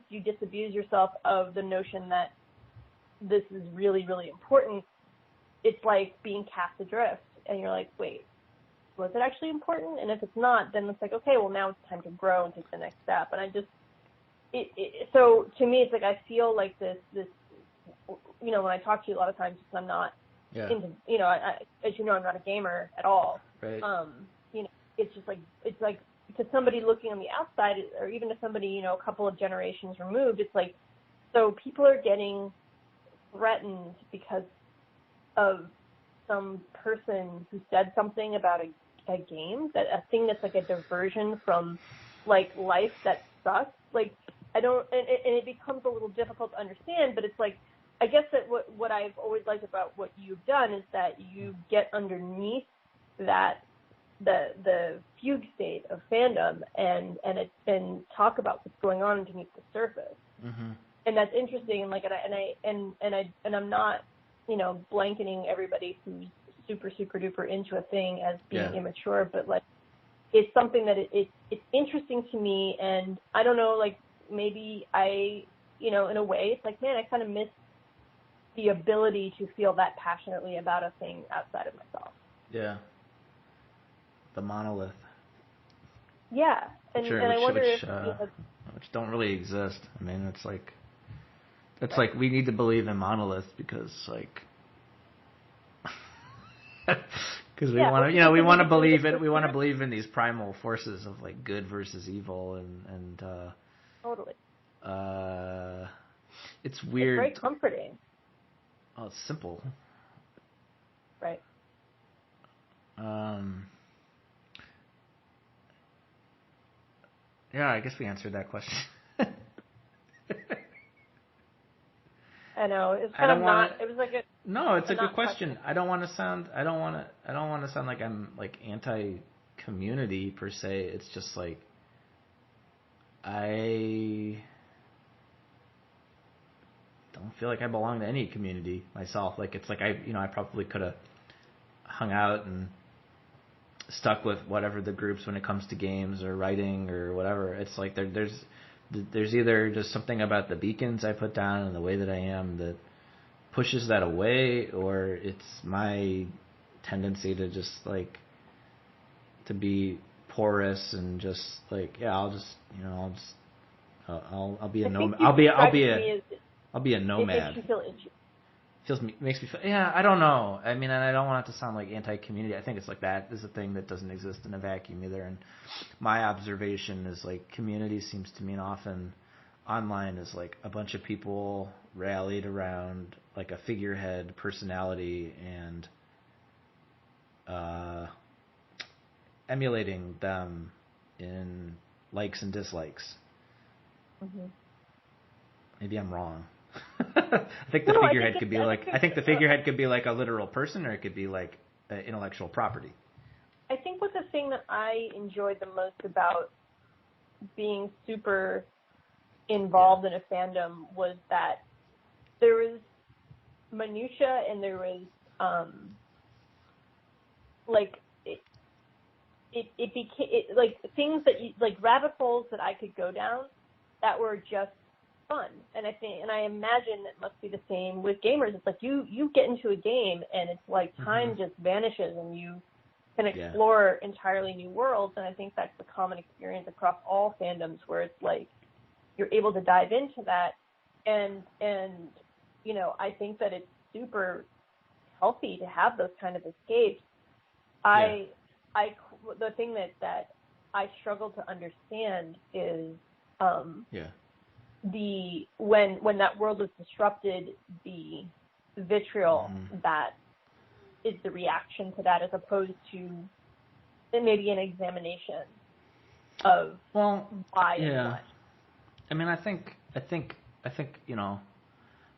you disabuse yourself of the notion that this is really, really important, it's like being cast adrift, and you're like, wait, was it actually important? And if it's not, then it's like, okay, well, now it's time to grow and take the next step. And I just, so to me, it's like, I feel like this, when I talk to you a lot of times, because I'm not into, as you know, I'm not a gamer at all. Right. It's just like, it's like to somebody looking on the outside, or even to somebody, a couple of generations removed, it's like, so people are getting threatened because of some person who said something about a game, that a thing that's like a diversion from like life that sucks. Like, I don't, and it becomes a little difficult to understand, but it's like, I guess that what I've always liked about what you've done is that you get underneath that, the fugue state of fandom and talk about what's going on underneath the surface. Mm-hmm. And that's interesting. And like, and I'm not, blanketing everybody who's super, super duper into a thing as being immature, but like, it's something that it's interesting to me. And I don't know, like, maybe I, in a way, it's like, man, I kind of miss the ability to feel that passionately about a thing outside of myself. Yeah. The monolith. Yeah. And I wonder if which don't really exist. I mean, it's like we need to believe in monoliths because like because we want to we want to believe it. We want to believe in these primal forces of like good versus evil and totally. It's weird. It's very comforting. Oh, it's simple. Right. Yeah, I guess we answered that question. I know. It's kind of not. It was like a. No, it's a good question. I don't want to sound like I'm like anti-community per se. It's just like I don't feel like I belong to any community myself. Like, it's like I probably could have hung out and stuck with whatever the groups when it comes to games or writing or whatever. It's like there's either just something about the beacons I put down and the way that I am that pushes that away, or it's my tendency to just like to be porous and just like I'll be a nomad. I'll be a nomad. It makes you feel itchy. Makes me feel, I don't know. I mean, and I don't want it to sound like anti-community. I think it's like that is a thing that doesn't exist in a vacuum either. And my observation is like community seems to mean often online is like a bunch of people rallied around like a figurehead personality and emulating them in likes and dislikes. Mm-hmm. Maybe I'm wrong. I think the figurehead could be like. I think the figurehead could be like a literal person, or it could be like intellectual property. I think what the thing that I enjoyed the most about being super involved in a fandom was that there was minutia and there was it became like things that like rabbit holes that I could go down that were just fun. And I imagine it must be the same with gamers. It's like you get into a game and it's like time just vanishes and you can explore entirely new worlds. And I think that's the common experience across all fandoms, where it's like you're able to dive into that. And I think that it's super healthy to have those kind of escapes. The thing that I struggle to understand is when that world is disrupted, the vitriol that is the reaction to that, as opposed to maybe an examination of why and what. I mean, I think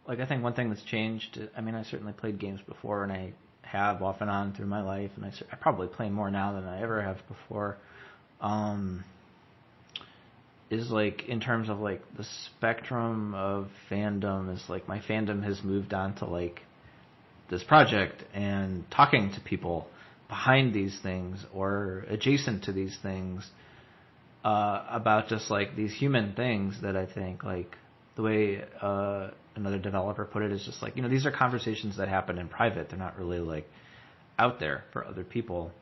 like I think one thing that's changed. I mean, I certainly played games before, and I have off and on through my life, and I probably play more now than I ever have before. Is like in terms of like the spectrum of fandom is like my fandom has moved on to like this project and talking to people behind these things or adjacent to these things about just like these human things that I think like the way another developer put it is just like, these are conversations that happen in private. They're not really like out there for other people.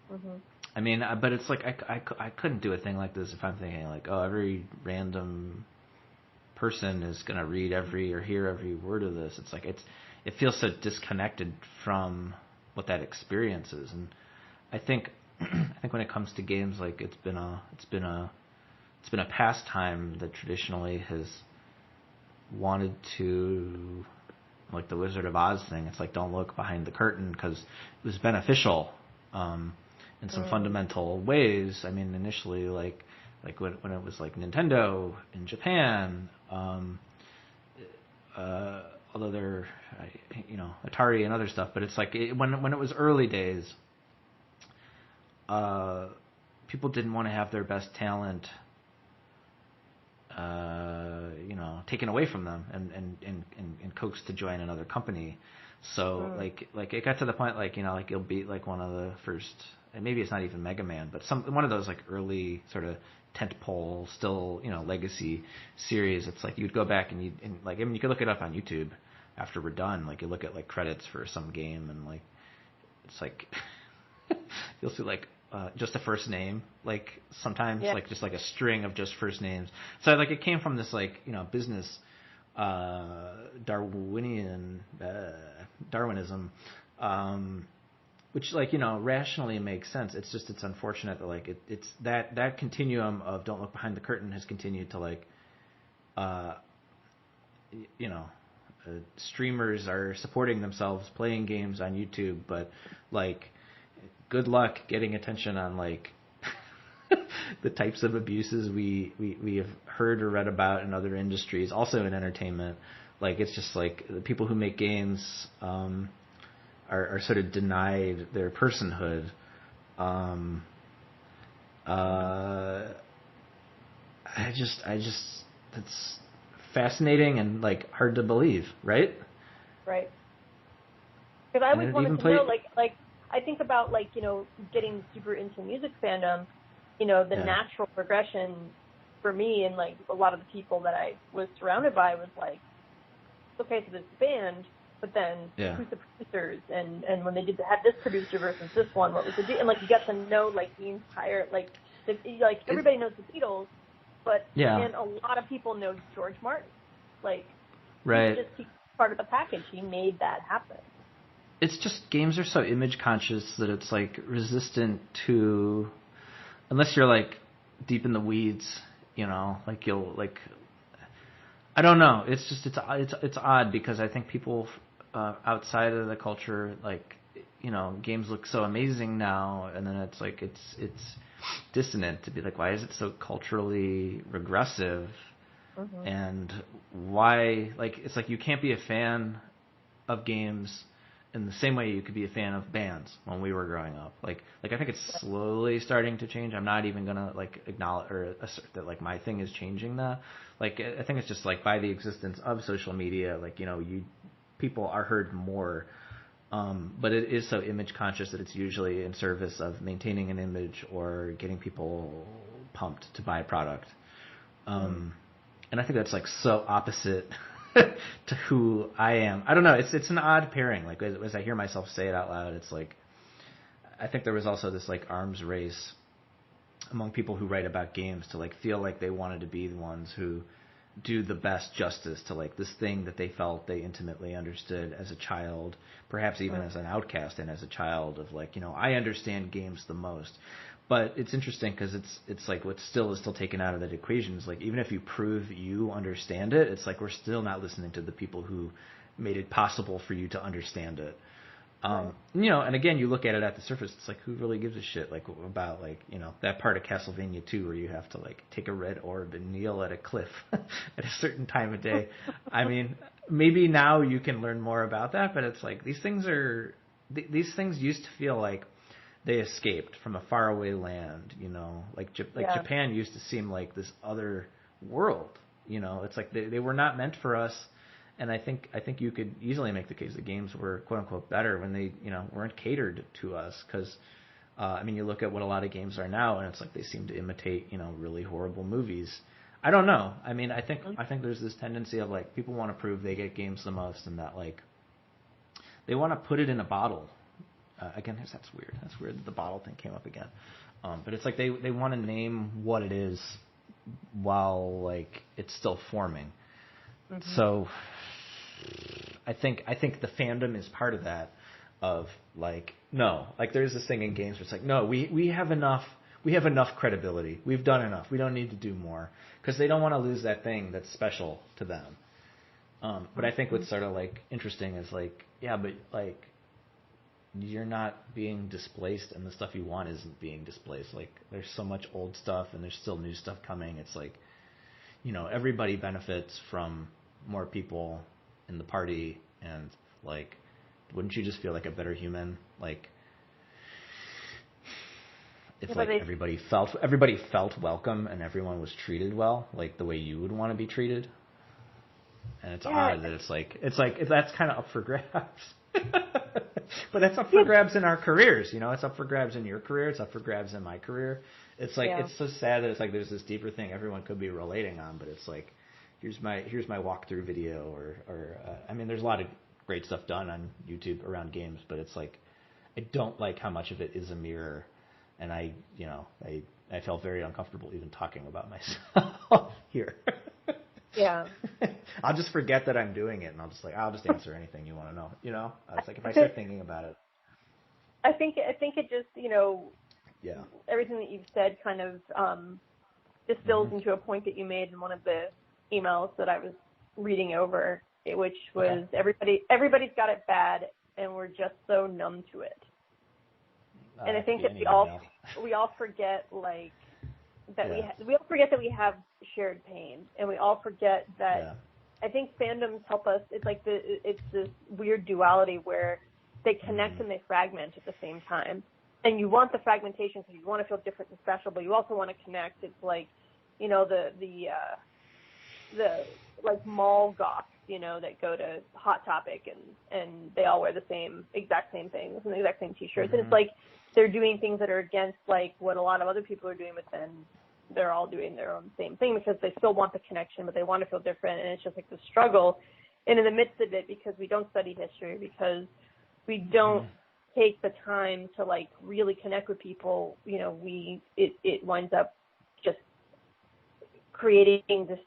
Mm-hmm. I mean, but it's like I couldn't do a thing like this if I'm thinking like, oh, every random person is going to read or hear every word of this. It's like it feels so disconnected from what that experience is. And I think I think when it comes to games, like it's been a pastime that traditionally has wanted to, like the Wizard of Oz thing. It's like, don't look behind the curtain because it was beneficial in some fundamental ways. I mean, initially, like when it was like Nintendo in Japan, although they're, Atari and other stuff, but it's like when it was early days, people didn't want to have their best talent, taken away from them and coaxed to join another company. So like it got to the point like you'll beat like one of the first, and maybe it's not even Mega Man, but one of those like early sort of tentpole still legacy series. It's like you'd go back and you could look it up on YouTube after we're done. Like you look at like credits for some game and like it's like you'll see like just a first name, like sometimes like just like a string of just first names. So like it came from this like business Darwinism, which like rationally makes sense. It's just it's unfortunate that like it's that continuum of don't look behind the curtain has continued to like streamers are supporting themselves playing games on YouTube, but like good luck getting attention on like the types of abuses we have heard or read about in other industries, also in entertainment. Like it's just like the people who make games are sort of denied their personhood. I just that's fascinating and like hard to believe, right? Right. Because I always wanted to know, like I think about like getting super into music fandom. The natural progression for me and like a lot of the people that I was surrounded by was like, okay, so this band, but then who's the producers and when they had this producer versus this one, what was the deal? And like you get to know like the entire like everybody knows the Beatles, but and a lot of people know George Martin. Like he's part of the package. He made that happen. It's just games are so image conscious that it's like resistant to, unless you're like deep in the weeds, like you'll like, I don't know. It's just it's odd because I think people outside of the culture like games look so amazing now, and then it's like it's dissonant to be like, why is it so culturally regressive? And why like it's like you can't be a fan of games in the same way you could be a fan of bands when we were growing up. Like I think it's slowly starting to change. I'm not even gonna like acknowledge or assert that like my thing is changing that. Like I think it's just like by the existence of social media, like people are heard more. But it is so image conscious that it's usually in service of maintaining an image or getting people pumped to buy a product. And I think that's like so opposite to who I am. I don't know. It's an odd pairing. Like as I hear myself say it out loud, it's like I think there was also this like arms race among people who write about games to like feel like they wanted to be the ones who do the best justice to like this thing that they felt they intimately understood as a child, perhaps even as an outcast and as a child of like I understand games the most. But it's interesting because it's like what still is taken out of that equation is like even if you prove you understand it, it's like we're still not listening to the people who made it possible for you to understand it. And again, you look at it at the surface, it's like who really gives a shit like about like that part of Castlevania 2 where you have to like take a red orb and kneel at a cliff at a certain time of day. I mean, maybe now you can learn more about that, but it's like these things used to feel like they escaped from a faraway land, like Japan used to seem like this other world, it's like they were not meant for us. And I think you could easily make the case that games were quote unquote better when they, weren't catered to us. Cause, you look at what a lot of games are now and it's like they seem to imitate, really horrible movies. I don't know. I think there's this tendency of like people want to prove they get games the most and that like they want to put it in a bottle. Again, that's weird. That's weird that the bottle thing came up again. But it's like they want to name what it is while like it's still forming. So I think the fandom is part of that. of like, no, like there's this thing in games where it's like, no, we have enough credibility. We've done enough. We don't need to do more, because they don't want to lose that thing that's special to them. But I think what's sort of like interesting is like, yeah, but like you're not being displaced, and the stuff you want isn't being displaced. Like there's so much old stuff, and there's still new stuff coming. It's like, you know, everybody benefits from more people in the party, and like, wouldn't you just feel like a better human? Like, if like everybody felt welcome and everyone was treated well, like the way you would want to be treated. And it's odd that it's like that's kind of up for grabs. But it's up for grabs in our careers, you know. It's up for grabs in your career. It's up for grabs in my career. It's like it's so sad that it's like there's this deeper thing everyone could be relating on, but it's like here's my walkthrough video, or I mean, there's a lot of great stuff done on YouTube around games, but it's like I don't like how much of it is a mirror, and I felt very uncomfortable even talking about myself here. Yeah. I'll just forget that I'm doing it, and I'll just answer anything you want to know. You know, it's like if I start thinking about it. I think it just, you know, yeah, everything that you've said kind of distills into a point that you made in one of the emails that I was reading over, which was everybody's got it bad, and we're just so numb to it. And I think that we all forget that we all forget that we have shared pain, and we all forget that. I think fandoms help us. It's like it's this weird duality where they connect and they fragment at the same time. And you want the fragmentation because you want to feel different and special, but you also want to connect. It's like, you know, the like mall goths, you know, that go to Hot Topic and they all wear the exact same things and the exact same T-shirts, and it's like they're doing things that are against like what a lot of other people are doing, but then they're all doing their own same thing because they still want the connection, but they want to feel different, and it's just like the struggle. And in the midst of it, because we don't study history, because we don't take the time to like really connect with people, you know, it winds up just creating this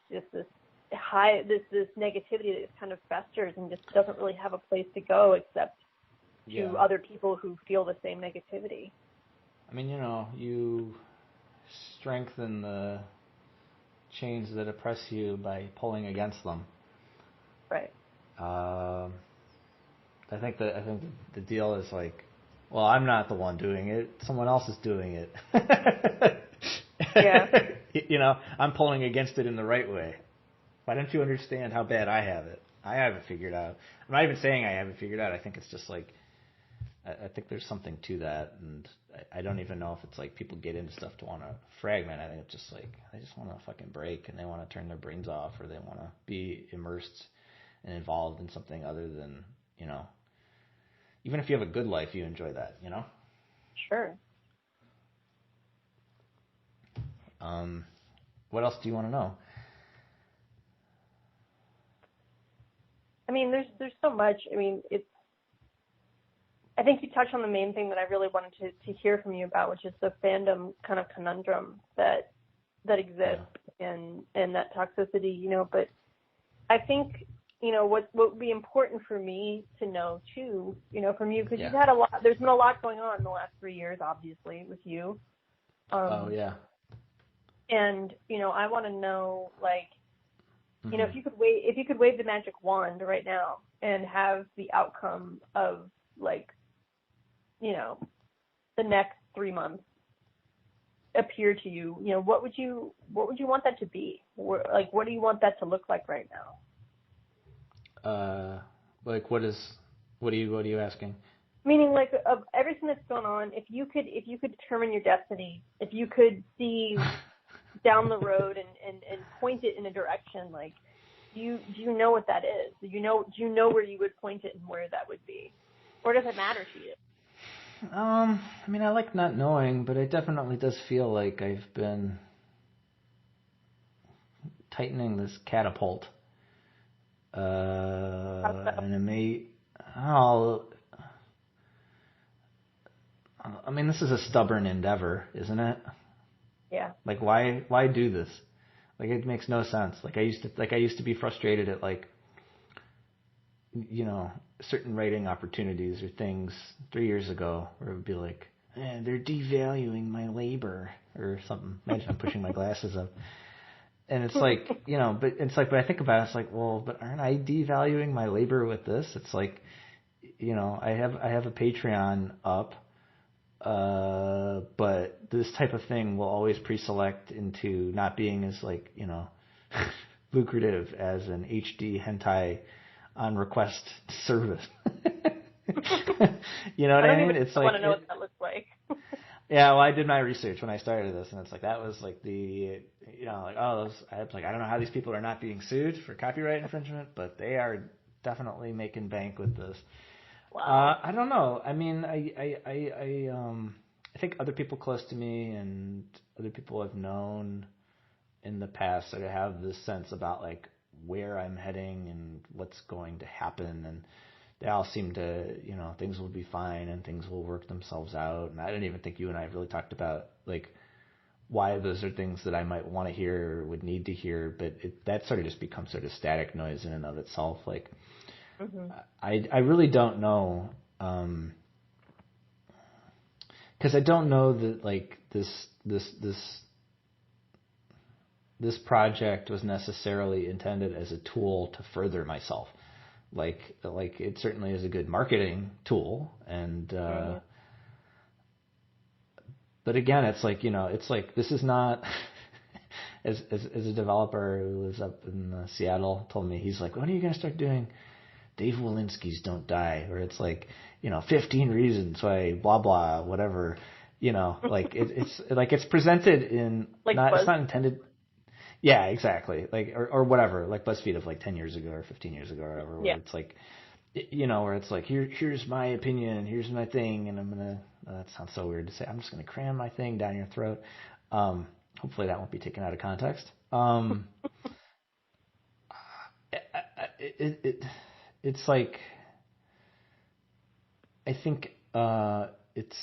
negativity that kind of festers and just doesn't really have a place to go except to other people who feel the same negativity. I mean, you know, you strengthen the chains that oppress you by pulling against them. Right. I think the deal is like, well, I'm not the one doing it. Someone else is doing it. Yeah. You know, I'm pulling against it in the right way. Why don't you understand how bad I have it? I have it figured out. I'm not even saying I have it figured out. I think it's just like, I think there's something to that, and I don't even know if it's like people get into stuff to want to fragment. I think it's just like they just want to fucking break, and they want to turn their brains off, or they want to be immersed and involved in something other than, you know, even if you have a good life, you enjoy that, you know? Sure. What else do you want to know? I mean, there's so much. I mean, I think you touched on the main thing that I really wanted to hear from you about, which is the fandom kind of conundrum that exists and that toxicity, you know. But I think, you know, what would be important for me to know too, you know, from you, because you've had a lot. There's been a lot going on in the last 3 years, obviously, with you. And you know, I want to know, like, you know, if you could wave the magic wand right now and have the outcome of, like, you know, the next 3 months appear to you, you know, what would you want that to be? Like, what do you want that to look like right now? Like, what are you asking? Meaning, like, of everything that's going on, if you could determine your destiny, if you could see down the road and point it in a direction, like, do you know what that is? Do you know where you would point it and where that would be? Or does it matter to you? I mean, I like not knowing, but it definitely does feel like I've been tightening this catapult. And it may, I mean, this is a stubborn endeavor, isn't it? Yeah. Like, why do this? Like, it makes no sense. Like, I used to be frustrated at, like, certain writing opportunities or things 3 years ago where it would be like, they're devaluing my labor or something. Imagine I'm pushing my glasses up. And it's like, but I think about it, it's like, well, but aren't I devaluing my labor with this? It's like, I have a Patreon up, but this type of thing will always pre-select into not being as like, lucrative as an HD hentai on request service. You know what I mean? It's I like, want to know what that looks like. yeah, well, I did my research when I started this, and it's like that was like I don't know how these people are not being sued for copyright infringement, but they are definitely making bank with this. Wow. I don't know. I mean, I think other people close to me and other people I've known in the past sort of have this sense about like where I'm heading and what's going to happen, and they all seem to, things will be fine and things will work themselves out. And I don't even think you and I have really talked about like why those are things that I might want to hear or would need to hear, but that sort of just becomes sort of static noise in and of itself. Like, I really don't know, because I don't know that like this project was necessarily intended as a tool to further myself. Like it certainly is a good marketing tool, and but again, it's like this is not as a developer who lives up in Seattle told me, he's like, when are you gonna start doing Dave Wolinsky's Don't Die, where it's like 15 reasons why blah blah whatever, like it's presented in like it's not intended. Yeah, exactly. Like, or whatever, like BuzzFeed of like 10 years ago or 15 years ago or whatever, where it's like, where it's like, here's my opinion, here's my thing, and I'm going to, that sounds so weird to say, I'm just going to cram my thing down your throat. Hopefully that won't be taken out of context. It's like, I think, it's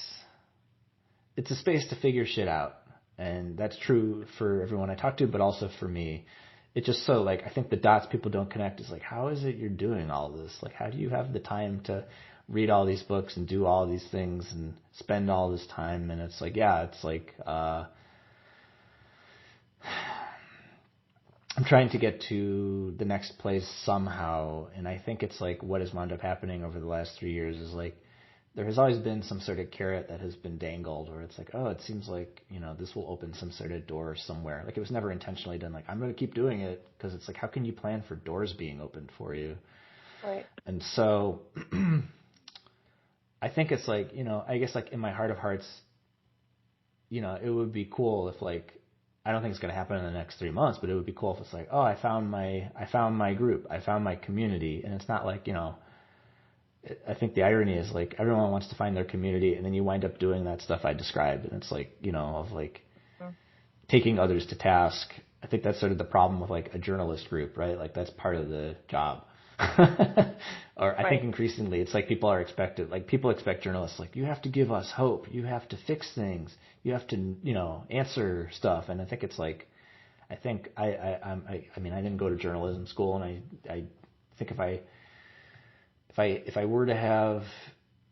a space to figure shit out. And that's true for everyone I talk to, but also for me. It's just so like, I think the dots people don't connect is like, how is it you're doing all this? Like, how do you have the time to read all these books and do all these things and spend all this time? And it's like, it's like, I'm trying to get to the next place somehow. And I think it's like what has wound up happening over the last 3 years is like, there has always been some sort of carrot that has been dangled where it's like, oh, it seems like, this will open some sort of door somewhere. Like it was never intentionally done. Like, I'm going to keep doing it because it's like, how can you plan for doors being opened for you? Right. And so I think it's like, I guess like in my heart of hearts, it would be cool if like, I don't think it's going to happen in the next 3 months, but it would be cool if it's like, oh, I found my group, I found my community. And it's not like, I think the irony is like everyone wants to find their community, and then you wind up doing that stuff I described, and it's like of like taking others to task. I think that's sort of the problem with like a journalist group, right? Like that's part of the job. Or I think increasingly it's like people expect journalists like, you have to give us hope, you have to fix things, you have to answer stuff, and I think it's like I mean I didn't go to journalism school, and I think if I were to have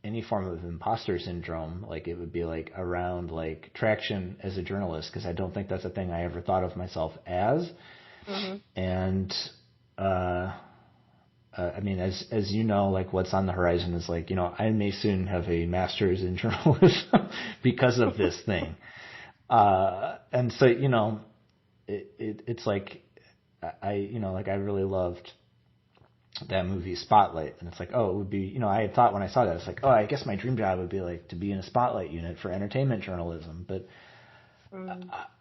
any form of imposter syndrome, like it would be like around like traction as a journalist, because I don't think that's a thing I ever thought of myself as. And I mean, as like what's on the horizon is like, I may soon have a master's in journalism because of this thing. And so, it's like I really loved that movie Spotlight, and it's like, oh, it would be, I had thought when I saw that, it's like, oh, I guess my dream job would be like to be in a Spotlight unit for entertainment journalism, but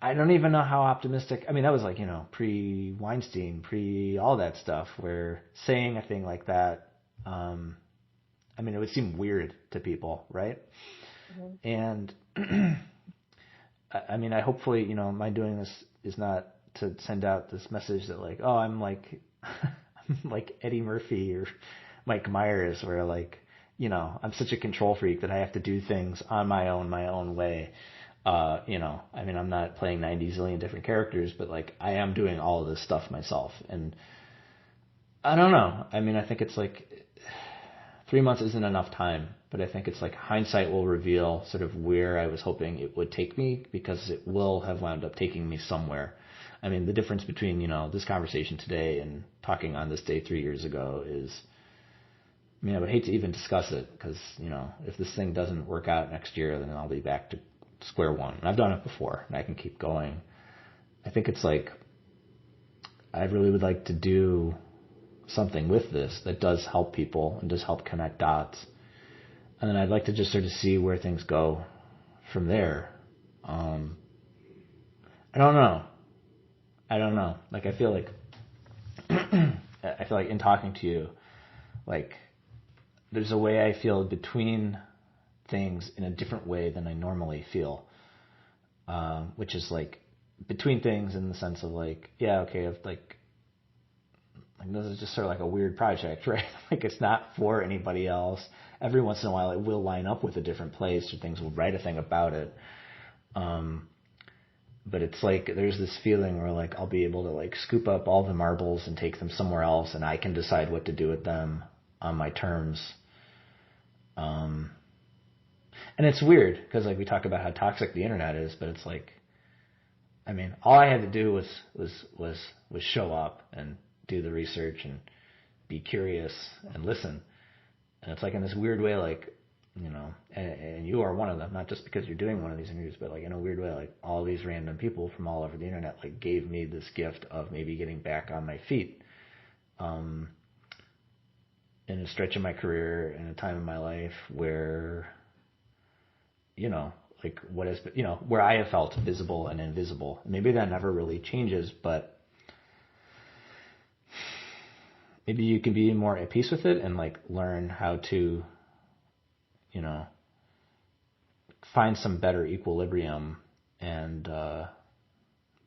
I don't even know how optimistic. I mean, that was like, pre-Weinstein, pre all that stuff, where saying a thing like that, I mean, it would seem weird to people, right? And I mean, I hopefully, my doing this is not to send out this message that like, oh, I'm like like Eddie Murphy or Mike Myers, where like, I'm such a control freak that I have to do things on my own way. I mean, I'm not playing 90 zillion different characters, but like I am doing all of this stuff myself. And I don't know. I mean, I think it's like 3 months isn't enough time, but I think it's like hindsight will reveal sort of where I was hoping it would take me, because it will have wound up taking me somewhere. I mean, the difference between, this conversation today and talking on this day 3 years ago is, I mean, I would hate to even discuss it because, if this thing doesn't work out next year, then I'll be back to square one. And I've done it before and I can keep going. I think it's like, I really would like to do something with this that does help people and does help connect dots. And then I'd like to just sort of see where things go from there. I don't know. Like, I feel like in talking to you, like, there's a way I feel between things in a different way than I normally feel, which is like between things in the sense of like, yeah, okay, like this is just sort of like a weird project, right? Like, it's not for anybody else. Every once in a while it will line up with a different place, or things will write a thing about it. But it's like there's this feeling where like I'll be able to like scoop up all the marbles and take them somewhere else, and I can decide what to do with them on my terms. And it's weird because like we talk about how toxic the internet is, but it's like, I mean, all I had to do was show up and do the research and be curious and listen. And it's like in this weird way, like, and you are one of them, not just because you're doing one of these interviews, but like in a weird way, like all these random people from all over the internet, like gave me this gift of maybe getting back on my feet, in a stretch of my career, in a time in my life where, like what is, where I have felt visible and invisible. Maybe that never really changes, but maybe you can be more at peace with it and like learn how to, find some better equilibrium and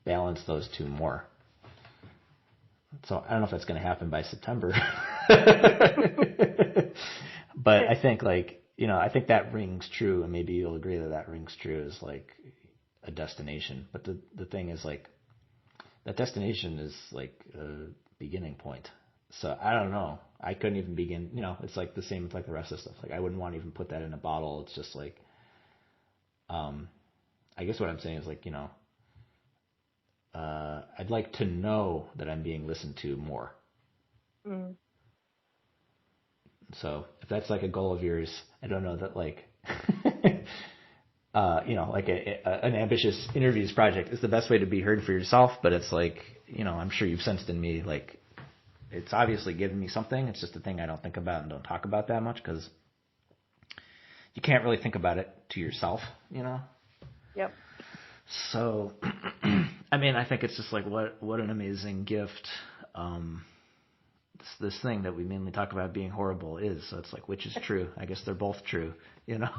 balance those two more. So I don't know if that's going to happen by September, but I think like, I think that rings true, and maybe you'll agree that rings true as like a destination. But the thing is like, that destination is like a beginning point. So I don't know. I couldn't even begin, it's like the same with like the rest of the stuff. Like I wouldn't want to even put that in a bottle. It's just like, I guess what I'm saying is like, I'd like to know that I'm being listened to more. Mm. So if that's like a goal of yours, I don't know that like, like an ambitious interviews project is the best way to be heard for yourself. But it's like, I'm sure you've sensed in me, like, it's obviously given me something. It's just a thing I don't think about and don't talk about that much because you can't really think about it to yourself, Yep. So, I mean, I think it's just like what an amazing gift this thing that we mainly talk about being horrible is. So it's like, which is true? I guess they're both true, Yeah.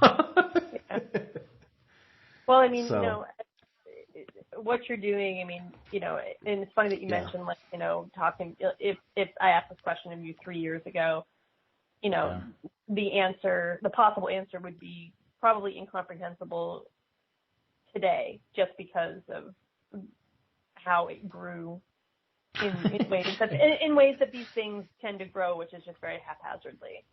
Well, I mean, what you're doing, I mean, and it's funny that you mentioned, like, talking, if I asked this question of you 3 years ago, the possible answer would be probably incomprehensible today, just because of how it grew in ways that these things tend to grow, which is just very haphazardly.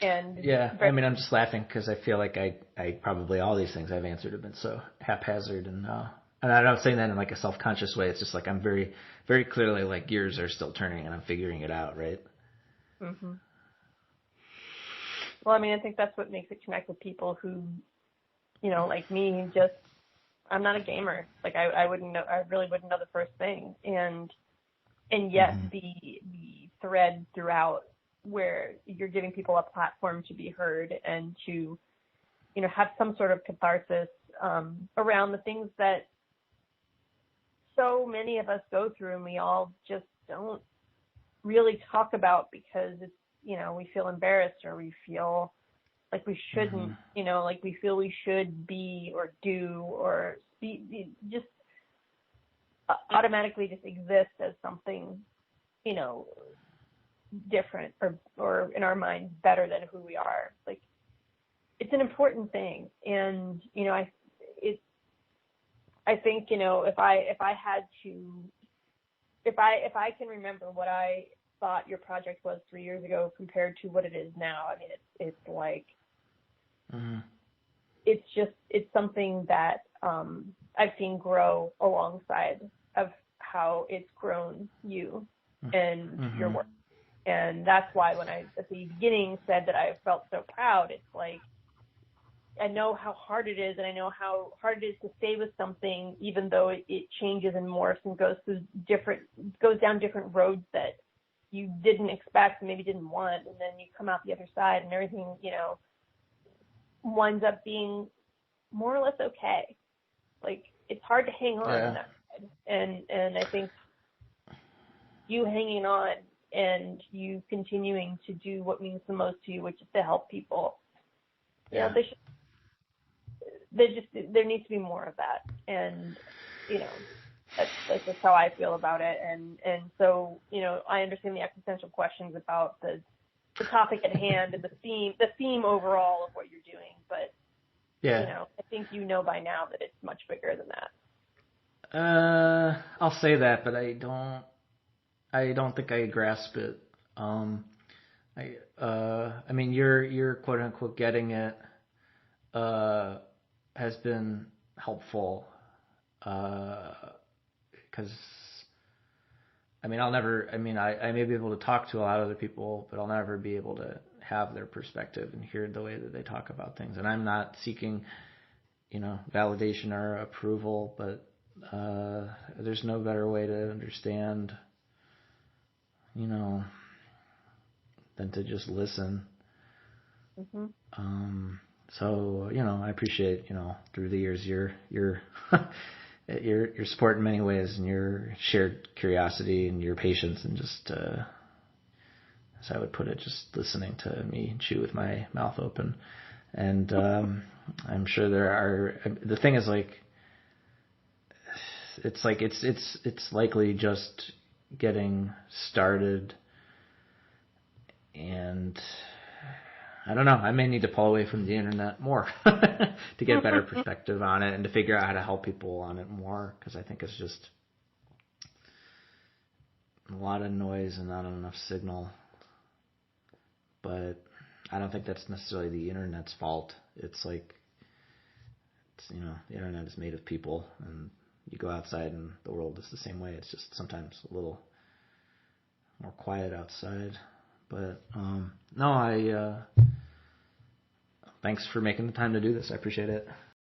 And I mean, I'm just laughing because I feel like I probably all these things I've answered have been so haphazard, and I'm not saying that in like a self-conscious way. It's just like I'm very, very clearly like gears are still turning and I'm figuring it out, right? Mm-hmm. Well, I mean, I think that's what makes it connect with people who, like me, just, I'm not a gamer. Like I wouldn't know, I really wouldn't know the first thing. And yet mm-hmm. the thread throughout where you're giving people a platform to be heard and to, have some sort of catharsis around the things that so many of us go through and we all just don't really talk about because it's, we feel embarrassed or we feel like we shouldn't, mm-hmm. Like we feel we should be or do or be, just automatically just exist as something, different or in our minds better than who we are. Like, it's an important thing. And, I think, if I can remember what I thought your project was 3 years ago compared to what it is now. I mean, it's like, Mm-hmm. it's something that I've seen grow alongside of how it's grown you and Mm-hmm. your work. And that's why when I, at the beginning, said that I felt so proud, it's like, I know how hard it is, and I know how hard it is to stay with something, even though it changes and morphs and goes down different roads that you didn't expect and maybe didn't want, and then you come out the other side and everything, winds up being more or less okay. Like, it's hard to hang on in that side, and I think you hanging on and you continuing to do what means the most to you, which is to help people. Yeah. There needs to be more of that, and that's just how I feel about it, and so I understand the existential questions about the topic at hand and the theme overall of what you're doing, but I think by now that it's much bigger than that. I'll say that, but I don't think I grasp it. I mean, you're quote unquote getting it. Has been helpful, because I mean, I may be able to talk to a lot of other people, but I'll never be able to have their perspective and hear the way that they talk about things. And I'm not seeking, validation or approval, but there's no better way to understand, than to just listen. Mm-hmm. So, I appreciate, through the years, your support in many ways, and your shared curiosity and your patience, and just, as I would put it, just listening to me chew with my mouth open. And I'm sure the thing is, like, it's likely just getting started, and I don't know. I may need to pull away from the internet more to get better perspective on it, and to figure out how to help people on it more, because I think it's just a lot of noise and not enough signal. But I don't think that's necessarily the internet's fault. It's like, the internet is made of people, and you go outside and the world is the same way. It's just sometimes a little more quiet outside. But no, thanks for making the time to do this. I appreciate it.